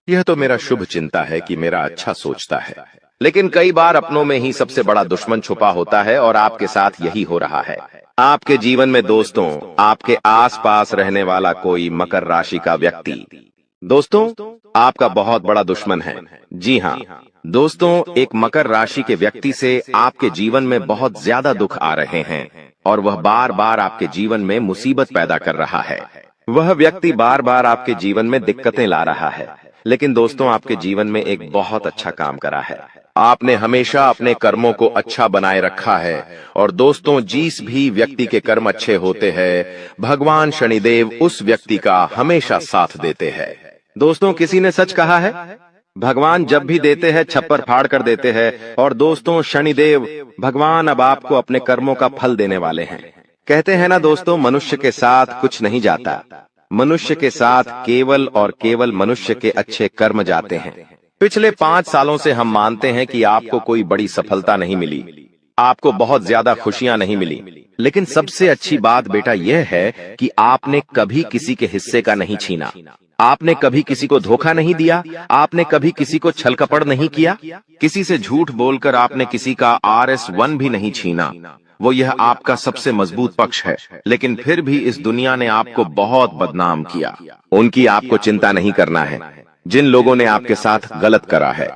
यह तो मेरा शुभ चिंता है कि मेरा अच्छा सोचता है। लेकिन कई बार अपनों में ही सबसे बड़ा दुश्मन छुपा होता है और आपके साथ यही हो रहा है। आपके जीवन में दोस्तों, आपके आसपास रहने वाला कोई मकर राशि का व्यक्ति दोस्तों आपका बहुत बड़ा दुश्मन है। जी हाँ दोस्तों, एक मकर राशि के व्यक्ति से आपके जीवन में बहुत ज्यादा दुख आ रहे हैं और वह बार बार आपके जीवन में मुसीबत पैदा कर रहा है। वह व्यक्ति बार बार आपके जीवन में दिक्कतें ला रहा है, लेकिन दोस्तों आपके जीवन में एक बहुत अच्छा काम करा है। आपने हमेशा अपने कर्मों को अच्छा बनाए रखा है। और दोस्तों, जिस भी व्यक्ति के कर्म अच्छे होते हैं, भगवान शनिदेव उस व्यक्ति का हमेशा साथ देते हैं। दोस्तों, किसी ने सच कहा है, भगवान जब भी देते हैं छप्पर फाड़ कर देते हैं। और दोस्तों, शनिदेव भगवान अब आपको अपने कर्मों का फल देने वाले हैं। कहते हैं ना दोस्तों, मनुष्य के साथ कुछ नहीं जाता, मनुष्य के साथ केवल और केवल मनुष्य के अच्छे कर्म जाते हैं। पिछले 5 सालों से हम मानते हैं कि आपको कोई बड़ी सफलता नहीं मिली, आपको बहुत ज्यादा खुशियां नहीं मिली, लेकिन सबसे अच्छी बात बेटा यह है कि आपने कभी किसी के हिस्से का नहीं छीना, आपने कभी किसी को धोखा नहीं दिया, आपने कभी किसी को छल कपट नहीं किया, किसी से झूठ बोलकर आपने किसी का RS1 भी नहीं छीना। वो यह आपका सबसे मजबूत पक्ष है। लेकिन फिर भी इस दुनिया ने आपको बहुत बदनाम किया। उनकी आपको चिंता नहीं करना है। जिन लोगों ने आपके साथ गलत करा है,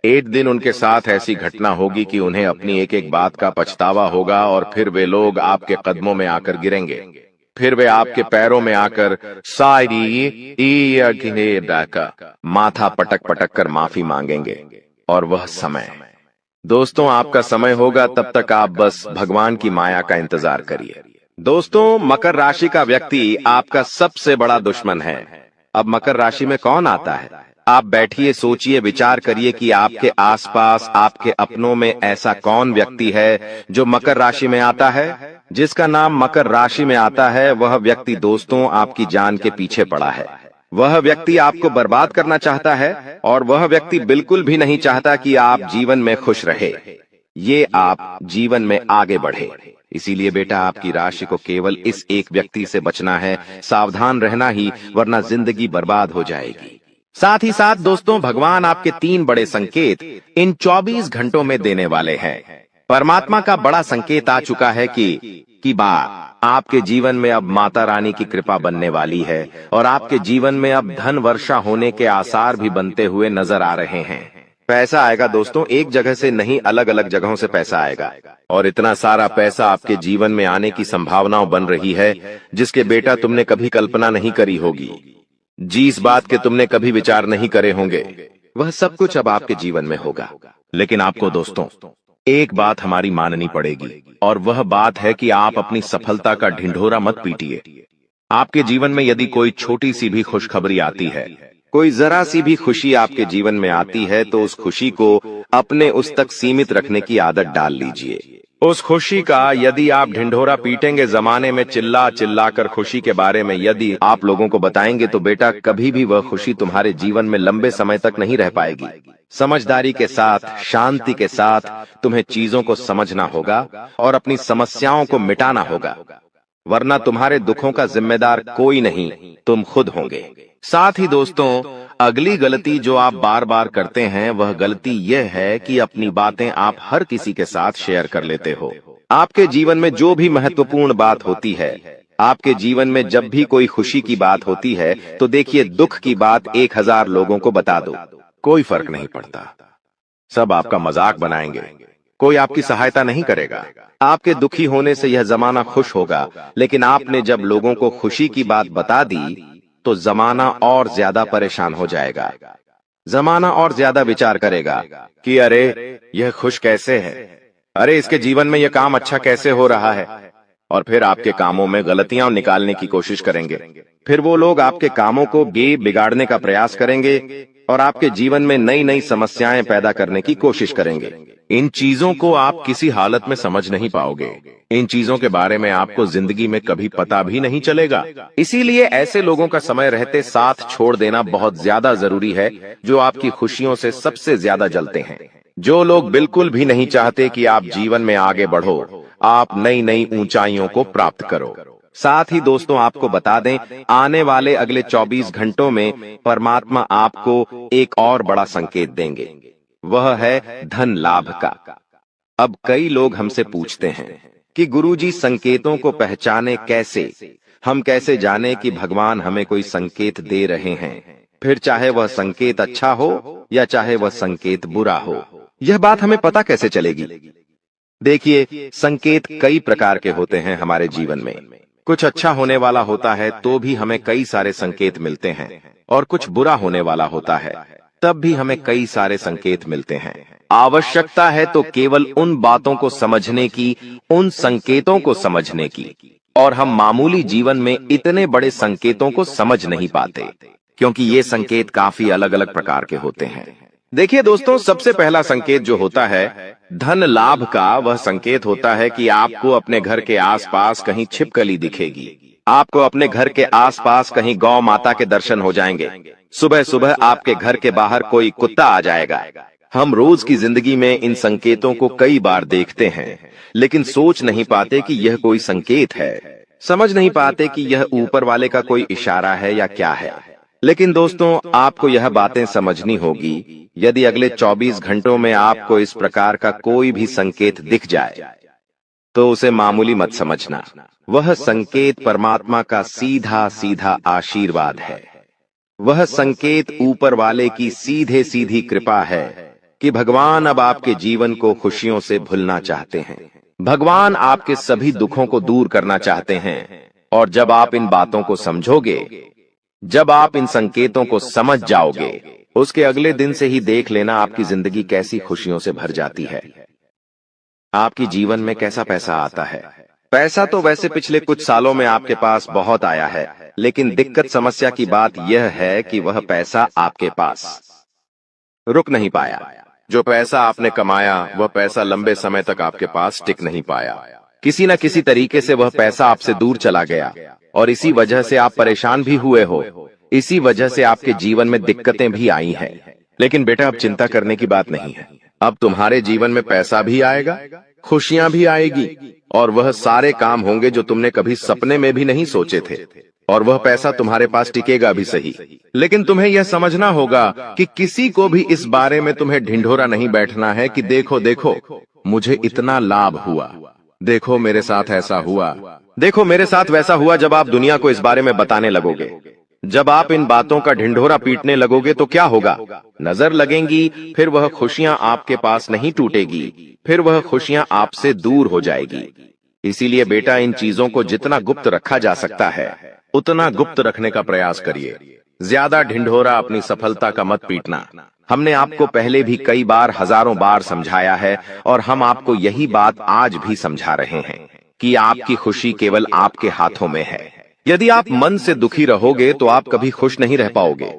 एक दिन उनके साथ ऐसी घटना होगी कि उन्हें अपनी एक एक बात का पछतावा होगा और फिर वे लोग आपके कदमों में आकर गिरेंगे, फिर वे आपके पैरों में आकर माथा पटक पटक कर माफी मांगेंगे। और वह समय दोस्तों आपका समय होगा, तब तक आप बस भगवान की माया का इंतजार करिए। दोस्तों, मकर राशि का व्यक्ति आपका सबसे बड़ा दुश्मन है। अब मकर राशि में कौन आता है? आप बैठिए, सोचिए, विचार करिए कि आपके आसपास, आपके अपनों में ऐसा कौन व्यक्ति है जो मकर राशि में आता है। जिसका नाम मकर राशि में आता है, वह व्यक्ति दोस्तों आपकी जान के पीछे पड़ा है। वह व्यक्ति आपको बर्बाद करना चाहता है और वह व्यक्ति बिल्कुल भी नहीं चाहता कि आप जीवन में खुश रहे, ये आप जीवन में आगे बढ़े। इसीलिए बेटा, आपकी राशि को केवल इस एक व्यक्ति से बचना है, सावधान रहना ही, वरना जिंदगी बर्बाद हो जाएगी। साथ ही साथ दोस्तों, भगवान आपके 3 बड़े संकेत इन 24 घंटों में देने वाले हैं। परमात्मा का बड़ा संकेत आ चुका है कि आपके जीवन में अब माता रानी की कृपा बनने वाली है और आपके जीवन में अब धन वर्षा होने के आसार भी बनते हुए नजर आ रहे हैं। पैसा आएगा दोस्तों, एक जगह से नहीं, अलग अलग जगहों से पैसा आएगा और इतना सारा पैसा आपके जीवन में आने की संभावनाएं बन रही है जिसके बेटा तुमने कभी कल्पना नहीं करी होगी। जिस बात के तुमने कभी विचार नहीं करे होंगे, वह सब कुछ अब आपके जीवन में होगा। लेकिन आपको दोस्तों एक बात हमारी माननी पड़ेगी, और वह बात है कि आप अपनी सफलता का ढिंढोरा मत पीटिए। आपके जीवन में यदि कोई छोटी सी भी खुशखबरी आती है, कोई जरा सी भी खुशी आपके जीवन में आती है, तो उस खुशी को अपने उस तक सीमित रखने की आदत डाल लीजिए। उस खुशी का यदि आप ढिंढोरा पीटेंगे, जमाने में चिल्ला चिल्ला कर खुशी के बारे में यदि आप लोगों को बताएंगे, तो बेटा कभी भी वह खुशी तुम्हारे जीवन में लंबे समय तक नहीं रह पाएगी। समझदारी के साथ, शांति के साथ तुम्हें चीजों को समझना होगा और अपनी समस्याओं को मिटाना होगा, वरना तुम्हारे दुखों का जिम्मेदार कोई नहीं, तुम खुद होंगे। साथ ही दोस्तों, अगली गलती जो आप बार बार करते हैं, वह गलती यह है कि अपनी बातें आप हर किसी के साथ शेयर कर लेते हो। आपके जीवन में जो भी महत्वपूर्ण बात होती है, आपके जीवन में जब भी कोई खुशी की बात होती है, तो देखिए दुख की बात 1000 लोगों को बता दो, कोई फर्क नहीं पड़ता। सब आपका मजाक बनाएंगे, कोई आपकी सहायता नहीं करेगा। आपके दुखी होने से यह जमाना खुश होगा, लेकिन आपने जब लोगों को खुशी की बात बता दी, तो जमाना और ज्यादा परेशान हो जाएगा। जमाना और ज्यादा विचार करेगा कि अरे यह खुश कैसे है, अरे इसके जीवन में यह काम अच्छा कैसे हो रहा है, और फिर आपके कामों में गलतियां निकालने की कोशिश करेंगे। फिर वो लोग आपके कामों को बिगाड़ने का प्रयास करेंगे और आपके जीवन में नई नई समस्याएं पैदा करने की कोशिश करेंगे। इन चीजों को आप किसी हालत में समझ नहीं पाओगे। इन चीजों के बारे में आपको जिंदगी में कभी पता भी नहीं चलेगा। इसीलिए ऐसे लोगों का समय रहते साथ छोड़ देना बहुत ज्यादा जरूरी है, जो आपकी खुशियों से सबसे ज्यादा जलते हैं। जो लोग बिल्कुल भी नहीं चाहते कि आप जीवन में आगे बढ़ो, आप नई नई ऊंचाइयों को प्राप्त करो। साथ ही दोस्तों, आपको बता दें, आने वाले अगले 24 घंटों में परमात्मा आपको एक और बड़ा संकेत देंगे। वह है धन लाभ का। अब कई लोग हमसे पूछते हैं कि गुरुजी, संकेतों को पहचाने कैसे? हम कैसे जाने कि भगवान हमें कोई संकेत दे रहे हैं, फिर चाहे वह संकेत अच्छा हो या चाहे वह संकेत बुरा हो? यह बात हमें पता कैसे चलेगी? देखिए, संकेत कई प्रकार के होते हैं हमारे जीवन में। कुछ अच्छा होने वाला होता है तो भी हमें कई सारे संकेत मिलते हैं, और कुछ बुरा होने वाला होता है तब भी हमें कई सारे संकेत मिलते हैं। आवश्यकता है तो केवल उन बातों को समझने की, उन संकेतों को समझने की, और हम मामूली जीवन में इतने बड़े संकेतों को समझ नहीं पाते, क्योंकि ये संकेत काफी अलग अलग प्रकार के होते हैं। देखिए दोस्तों, सबसे पहला संकेत जो होता है धन लाभ का, वह संकेत होता है कि आपको अपने घर के आसपास कहीं छिपकली दिखेगी। आपको अपने घर के आसपास कहीं गौ माता के दर्शन हो जाएंगे। सुबह सुबह आपके घर के बाहर कोई कुत्ता आ जाएगा। हम रोज की जिंदगी में इन संकेतों को कई बार देखते हैं, लेकिन सोच नहीं पाते कि यह कोई संकेत है, समझ नहीं पाते कि यह ऊपर वाले का कोई इशारा है या क्या है। लेकिन दोस्तों, आपको यह बातें समझनी होगी। यदि अगले 24 घंटों में आपको इस प्रकार का कोई भी संकेत दिख जाए तो उसे मामूली मत समझना। वह संकेत परमात्मा का सीधा सीधा आशीर्वाद है। वह संकेत ऊपर वाले की सीधे सीधी कृपा है कि भगवान अब आपके जीवन को खुशियों से भुलना चाहते हैं। भगवान आपके सभी दुखों को दूर करना चाहते हैं। और जब आप इन बातों को समझोगे, जब आप इन संकेतों को समझ जाओगे, उसके अगले दिन से ही देख लेना आपकी जिंदगी कैसी खुशियों से भर जाती है। आपकी जीवन में कैसा पैसा आता है। पैसा तो वैसे पिछले कुछ सालों में आपके पास बहुत आया है, लेकिन दिक्कत समस्या की बात यह है कि वह पैसा आपके पास रुक नहीं पाया। जो पैसा आपने कमाया, वह पैसा लंबे समय तक आपके पास टिक नहीं पाया। किसी न किसी तरीके से वह पैसा आपसे दूर चला गया, और इसी वजह से आप परेशान भी हुए हो। इसी वजह से आपके जीवन में दिक्कतें भी आई हैं। लेकिन बेटा, अब चिंता करने की बात नहीं है। अब तुम्हारे जीवन में पैसा भी आएगा, खुशियां भी आएगी, और वह सारे काम होंगे जो तुमने कभी सपने में भी नहीं सोचे थे। और वह पैसा तुम्हारे पास टिकेगा भी सही, लेकिन तुम्हें यह समझना होगा कि किसी को भी इस बारे में तुम्हें ढिंढोरा नहीं बैठना है कि देखो देखो मुझे इतना लाभ हुआ, देखो मेरे साथ ऐसा हुआ, देखो मेरे साथ वैसा हुआ। जब आप दुनिया को इस बारे में बताने लगोगे, जब आप इन बातों का ढिंढोरा पीटने लगोगे, तो क्या होगा? नजर लगेंगी, फिर वह खुशियां आपके पास नहीं टूटेगी, फिर वह खुशियां आपसे दूर हो जाएगी। इसीलिए बेटा, इन चीजों को जितना गुप्त रखा जा सकता है उतना गुप्त रखने का प्रयास करिए। ज्यादा ढिंढोरा अपनी सफलता का मत पीटना। हमने आपको पहले भी कई बार, हजारों बार समझाया है, और हम आपको यही बात आज भी समझा रहे हैं कि आपकी खुशी केवल आपके हाथों में है। यदि आप मन से दुखी रहोगे तो आप कभी खुश नहीं रह पाओगे।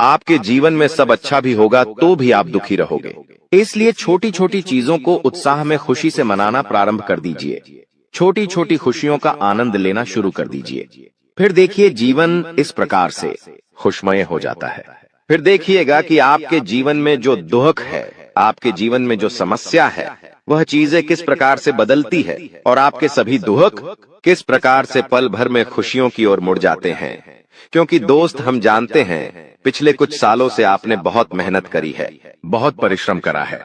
आपके जीवन में सब अच्छा भी होगा तो भी आप दुखी रहोगे। इसलिए छोटी छोटी चीजों को उत्साह में खुशी से मनाना प्रारंभ कर दीजिए। छोटी छोटी खुशियों का आनंद लेना शुरू कर दीजिए। फिर देखिए, जीवन इस प्रकार से खुशमय हो जाता है। फिर देखिएगा कि आपके जीवन में जो दुख है, आपके जीवन में जो समस्या है, वह चीजें किस प्रकार से बदलती है, और आपके सभी दुख किस प्रकार से पल भर में खुशियों की ओर मुड़ जाते हैं। क्योंकि दोस्त, हम जानते हैं पिछले कुछ सालों से आपने बहुत मेहनत करी है, बहुत परिश्रम करा है,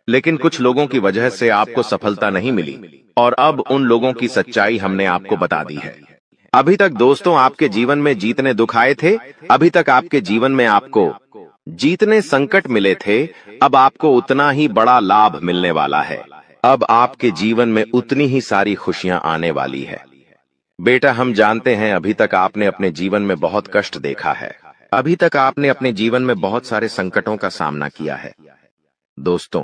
लेकिन कुछ लोगों की वजह से आपको सफलता नहीं मिली, और अब उन लोगों की सच्चाई हमने आपको बता दी है। अभी तक दोस्तों आपके जीवन में जितने दुख आए थे, अभी तक आपके जीवन में आपको जितने संकट मिले थे, अब आपको उतना ही बड़ा लाभ मिलने वाला है। अब आपके जीवन में उतनी ही सारी खुशियां आने वाली है। बेटा, हम जानते हैं अभी तक आपने अपने जीवन में बहुत कष्ट देखा है। अभी तक आपने अपने जीवन में बहुत सारे संकटों का सामना किया है। दोस्तों,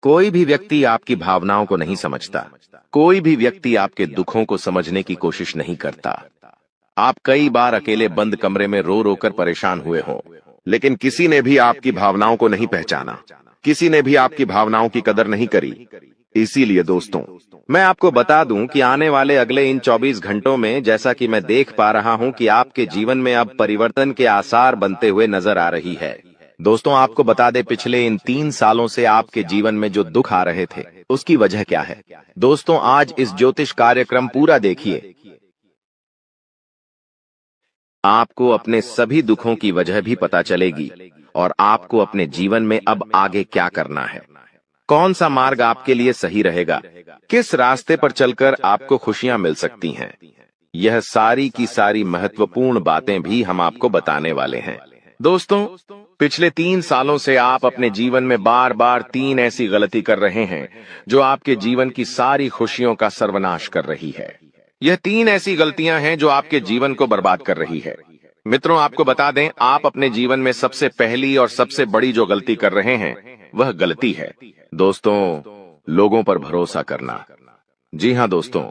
कोई भी व्यक्ति आपकी भावनाओं को नहीं समझता। कोई भी व्यक्ति आपके दुखों को समझने की कोशिश नहीं करता। आप कई बार अकेले बंद कमरे में रो रो कर परेशान हुए हों, लेकिन किसी ने भी आपकी भावनाओं को नहीं पहचाना। किसी ने भी आपकी भावनाओं की कदर नहीं करी। इसीलिए दोस्तों, मैं आपको बता दूं कि आने वाले अगले इन 24 घंटों में, जैसा कि मैं देख पा रहा हूं कि आपके जीवन में अब परिवर्तन के आसार बनते हुए नजर आ रही है। दोस्तों, आपको बता दें, पिछले इन 3 सालों से आपके जीवन में जो दुख आ रहे थे, उसकी वजह क्या है? दोस्तों, आज इस ज्योतिष कार्यक्रम पूरा देखिए। आपको अपने सभी दुखों की वजह भी पता चलेगी और आपको अपने जीवन में अब आगे क्या करना है, कौन सा मार्ग आपके लिए सही रहेगा, किस रास्ते पर चलकर आपको खुशियां मिल सकती हैं। यह सारी की सारी महत्वपूर्ण बातें भी हम आपको बताने वाले हैं। दोस्तों, पिछले 3 सालों से आप अपने जीवन में बार बार 3 ऐसी गलती कर रहे हैं जो आपके जीवन की सारी खुशियों का सर्वनाश कर रही है। यह 3 ऐसी गलतियां हैं जो आपके जीवन को बर्बाद कर रही है। मित्रों, आपको बता दें, आप अपने जीवन में सबसे पहली और सबसे बड़ी जो गलती कर रहे हैं, वह गलती है दोस्तों, लोगों पर भरोसा करना। जी हां दोस्तों,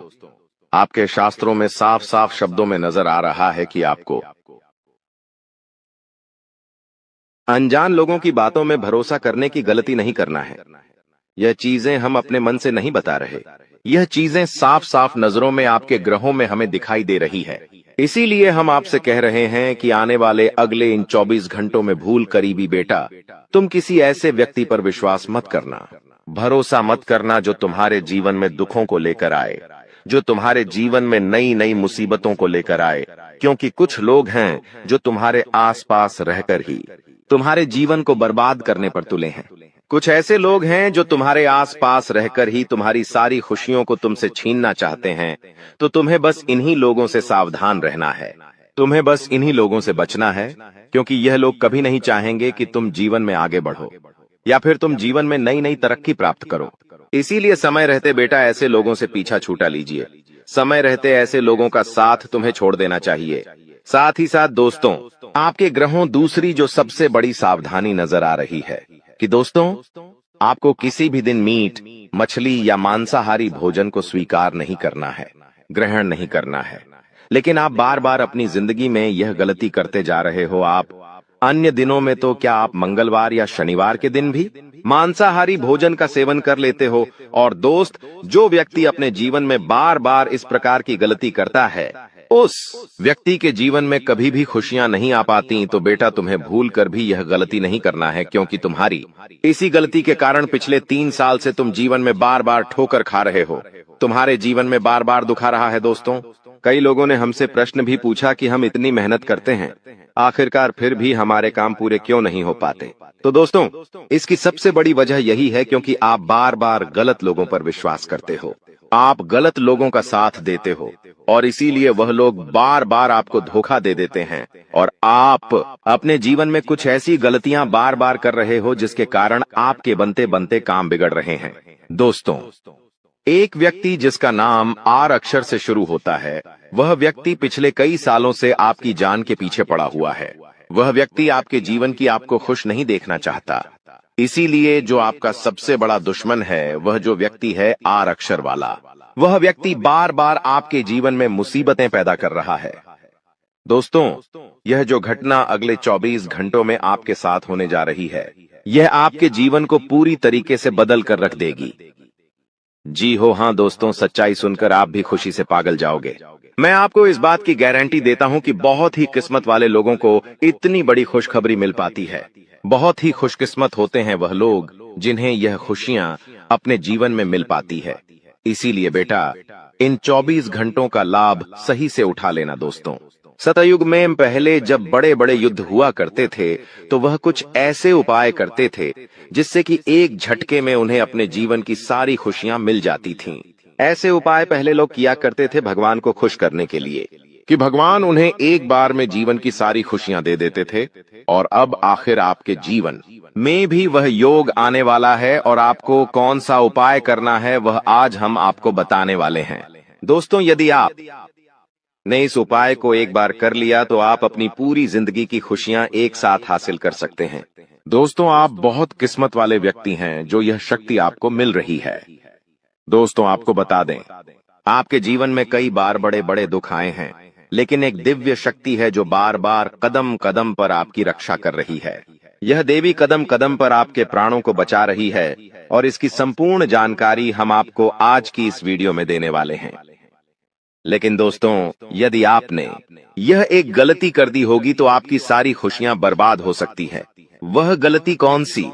आपके शास्त्रों में साफ साफ शब्दों में नजर आ रहा है कि आपको अनजान लोगों की बातों में भरोसा करने की गलती नहीं करना है। यह चीजें हम अपने मन से नहीं बता रहे। यह चीजें साफ साफ नजरों में आपके ग्रहों में हमें दिखाई दे रही है। इसीलिए हम आपसे कह रहे हैं कि आने वाले अगले इन 24 घंटों में भूल करीबी बेटा, तुम किसी ऐसे व्यक्ति पर विश्वास मत करना, भरोसा मत करना जो तुम्हारे जीवन में दुखों को लेकर आए, जो तुम्हारे जीवन में नई नई मुसीबतों को लेकर आए। क्योंकि कुछ लोग हैं जो तुम्हारे आसपास रहकर ही तुम्हारे जीवन को बर्बाद करने पर तुले हैं। कुछ ऐसे लोग हैं जो तुम्हारे आसपास रहकर ही तुम्हारी सारी खुशियों को तुमसे छीनना चाहते हैं। तो तुम्हें बस इन्हीं लोगों से सावधान रहना है। तुम्हें बस इन्हीं लोगों से बचना है, क्योंकि यह लोग कभी नहीं चाहेंगे कि तुम जीवन में आगे बढ़ो या फिर तुम जीवन में नई नई तरक्की प्राप्त करो। इसीलिए समय रहते बेटा ऐसे लोगों से पीछा छूटा लीजिए। समय रहते ऐसे लोगों का साथ तुम्हें छोड़ देना चाहिए। साथ ही साथ दोस्तों, आपके ग्रहों दूसरी जो सबसे बड़ी सावधानी नजर आ रही है कि दोस्तों, आपको किसी भी दिन मीट, मछली या मांसाहारी भोजन को स्वीकार नहीं करना है, ग्रहण नहीं करना है। लेकिन आप बार बार अपनी जिंदगी में यह गलती करते जा रहे हो। आप अन्य दिनों में तो क्या आप मंगलवार या शनिवार के दिन भी मांसाहारी भोजन का सेवन कर लेते हो। और दोस्त, जो व्यक्ति अपने जीवन में बार बार इस प्रकार की गलती करता है, उस व्यक्ति के जीवन में कभी भी खुशियां नहीं आ पाती। तो बेटा, तुम्हें भूल कर भी यह गलती नहीं करना है, क्योंकि तुम्हारी इसी गलती के कारण पिछले 3 साल से तुम जीवन में बार बार ठोकर खा रहे हो। तुम्हारे जीवन में बार बार दुख आ रहा है। दोस्तों, कई लोगों ने हमसे प्रश्न भी पूछा कि हम इतनी मेहनत करते हैं, आखिरकार फिर भी हमारे काम पूरे क्यों नहीं हो पाते। तो दोस्तों, इसकी सबसे बड़ी वजह यही है क्योंकि आप बार बार गलत लोगों पर विश्वास करते हो, आप गलत लोगों का साथ देते हो, और इसीलिए वह लोग बार बार आपको धोखा दे देते हैं और आप अपने जीवन में कुछ ऐसी गलतियां बार बार कर रहे हो जिसके कारण आपके बनते बनते काम बिगड़ रहे हैं। दोस्तों, एक व्यक्ति जिसका नाम आर अक्षर से शुरू होता है, वह व्यक्ति पिछले कई सालों से आपकी जान के पीछे पड़ा हुआ है। वह व्यक्ति आपके जीवन की आपको खुश नहीं देखना चाहता। इसीलिए जो आपका सबसे बड़ा दुश्मन है, वह जो व्यक्ति है आर अक्षर वाला, वह व्यक्ति बार बार आपके जीवन में मुसीबतें पैदा कर रहा है। दोस्तों, यह जो घटना अगले 24 घंटों में आपके साथ होने जा रही है, यह आपके जीवन को पूरी तरीके से बदल कर रख देगी। जी हो, हाँ दोस्तों, सच्चाई सुनकर आप भी खुशी से पागल जाओगे। मैं आपको इस बात की गारंटी देता हूं कि बहुत ही किस्मत वाले लोगों को इतनी बड़ी खुशखबरी मिल पाती है। बहुत ही खुशकिस्मत होते हैं वह लोग जिन्हें यह खुशियां अपने जीवन में मिल पाती है। इसीलिए बेटा, इन 24 घंटों का लाभ सही से उठा लेना। दोस्तों, सतयुग में पहले जब बड़े बड़े युद्ध हुआ करते थे, तो वह कुछ ऐसे उपाय करते थे जिससे कि एक झटके में उन्हें अपने जीवन की सारी खुशियां मिल जाती थीं। ऐसे उपाय पहले लोग किया करते थे भगवान को खुश करने के लिए, कि भगवान उन्हें एक बार में जीवन की सारी खुशियां दे देते थे। और अब आखिर आपके जीवन में भी वह योग आने वाला है, और आपको कौन सा उपाय करना है वह आज हम आपको बताने वाले हैं। दोस्तों, यदि आप ने इस उपाय को एक बार कर लिया तो आप अपनी पूरी जिंदगी की खुशियां एक साथ हासिल कर सकते हैं। दोस्तों, आप बहुत किस्मत वाले व्यक्ति हैं जो यह शक्ति आपको मिल रही है। दोस्तों, आपको बता दें, आपके जीवन में कई बार बड़े बड़े दुख आए हैं, लेकिन एक दिव्य शक्ति है जो बार बार कदम कदम पर आपकी रक्षा कर रही है। यह देवी कदम कदम पर आपके प्राणों को बचा रही है और इसकी संपूर्ण जानकारी हम आपको आज की इस वीडियो में देने वाले हैं। लेकिन दोस्तों, यदि आपने यह एक गलती कर दी होगी तो आपकी सारी खुशियां बर्बाद हो सकती है। वह गलती कौन सी?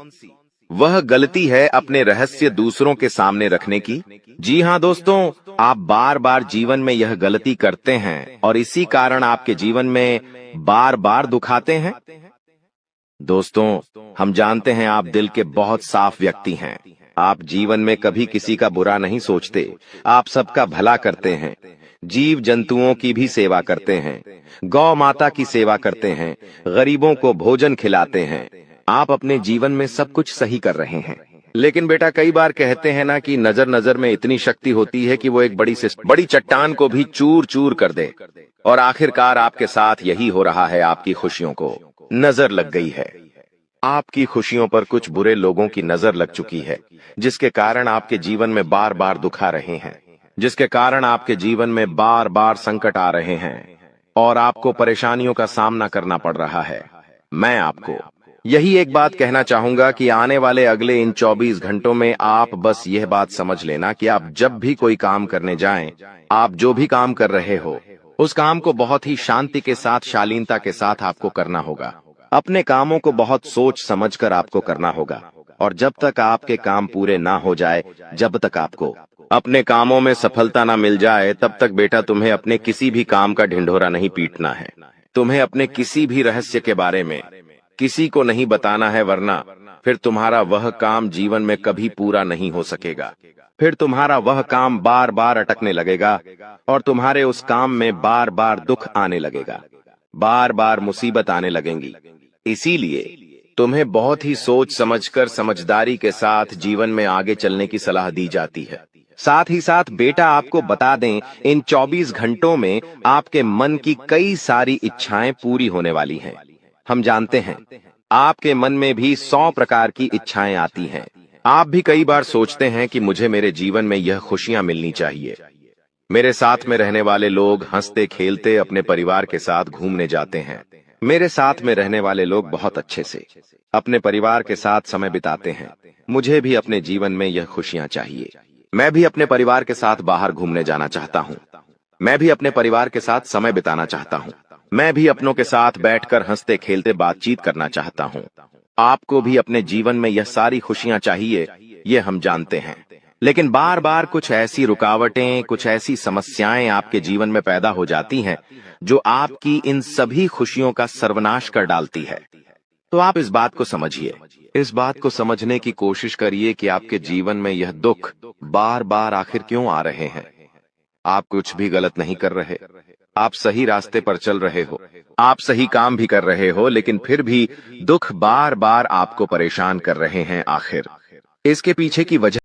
वह गलती है अपने रहस्य दूसरों के सामने रखने की। जी हाँ दोस्तों, आप बार बार जीवन में यह गलती करते हैं और इसी कारण आपके जीवन में बार बार दुख आते हैं। दोस्तों, हम जानते हैं आप दिल के बहुत साफ व्यक्ति हैं। आप जीवन में कभी किसी का बुरा नहीं सोचते। आप सबका भला करते हैं, जीव जंतुओं की भी सेवा करते हैं, गौ माता की सेवा करते हैं, गरीबों को भोजन खिलाते हैं। आप अपने जीवन में सब कुछ सही कर रहे हैं। लेकिन बेटा, कई बार कहते हैं ना कि नजर नजर में इतनी शक्ति होती है कि वो एक बड़ी चट्टान को भी चूर चूर कर दे। और आखिरकार आपके साथ यही हो रहा है। आपकी खुशियों को नजर लग गई है। आपकी खुशियों पर कुछ बुरे लोगों की नजर लग चुकी है, जिसके कारण आपके जीवन में बार बार दुख आ रहे हैं, जिसके कारण आपके जीवन में बार बार संकट आ रहे हैं और आपको परेशानियों का सामना करना पड़ रहा है। मैं आपको यही एक बात कहना चाहूंगा कि आने वाले अगले इन 24 घंटों में आप बस यह बात समझ लेना कि आप जब भी कोई काम करने जाएं, आप जो भी काम कर रहे हो, उस काम को बहुत ही शांति के साथ, शालीनता के साथ आपको करना होगा। अपने कामों को बहुत सोच समझकर आपको करना होगा और जब तक आपके काम पूरे ना हो जाए, जब तक आपको अपने कामों में सफलता ना मिल जाए, तब तक बेटा तुम्हें अपने किसी भी काम का ढिंढोरा नहीं पीटना है। तुम्हें अपने किसी भी रहस्य के बारे में किसी को नहीं बताना है, वरना फिर तुम्हारा वह काम जीवन में कभी पूरा नहीं हो सकेगा। फिर तुम्हारा वह काम बार बार अटकने लगेगा और तुम्हारे उस काम में बार बार दुख आने लगेगा, बार बार मुसीबत आने लगेंगी। इसीलिए तुम्हें बहुत ही सोच समझकर, समझदारी के साथ जीवन में आगे चलने की सलाह दी जाती है। साथ ही साथ बेटा, आपको बता दें, इन 24 घंटों में आपके मन की कई सारी इच्छाएं पूरी होने वाली हैं। हम जानते हैं आपके मन में भी 100 प्रकार की इच्छाएं आती हैं। आप भी कई बार सोचते हैं कि मुझे मेरे जीवन में यह खुशियां मिलनी चाहिए। मेरे साथ में रहने वाले लोग हंसते खेलते अपने परिवार के साथ घूमने जाते हैं। मेरे साथ में रहने वाले लोग बहुत अच्छे से अपने परिवार के साथ समय बिताते हैं। मुझे भी अपने जीवन में यह खुशियां चाहिए। मैं भी अपने परिवार के साथ बाहर घूमने जाना चाहता हूँ। मैं भी अपने परिवार के साथ समय बिताना चाहता हूँ। मैं भी अपनों के साथ बैठकर हंसते खेलते बातचीत करना चाहता हूँ। आपको भी अपने जीवन में यह सारी खुशियां चाहिए, ये हम जानते हैं। लेकिन बार बार कुछ ऐसी रुकावटें, कुछ ऐसी समस्याएं आपके जीवन में पैदा हो जाती हैं जो आपकी इन सभी खुशियों का सर्वनाश कर डालती है। तो आप इस बात को समझिए, इस बात को समझने की कोशिश करिए कि आपके जीवन में यह दुख बार बार आखिर क्यों आ रहे हैं। आप कुछ भी गलत नहीं कर रहे, आप सही रास्ते पर चल रहे हो, आप सही काम भी कर रहे हो, लेकिन फिर भी दुख बार बार आपको परेशान कर रहे हैं। आखिर इसके पीछे की वजह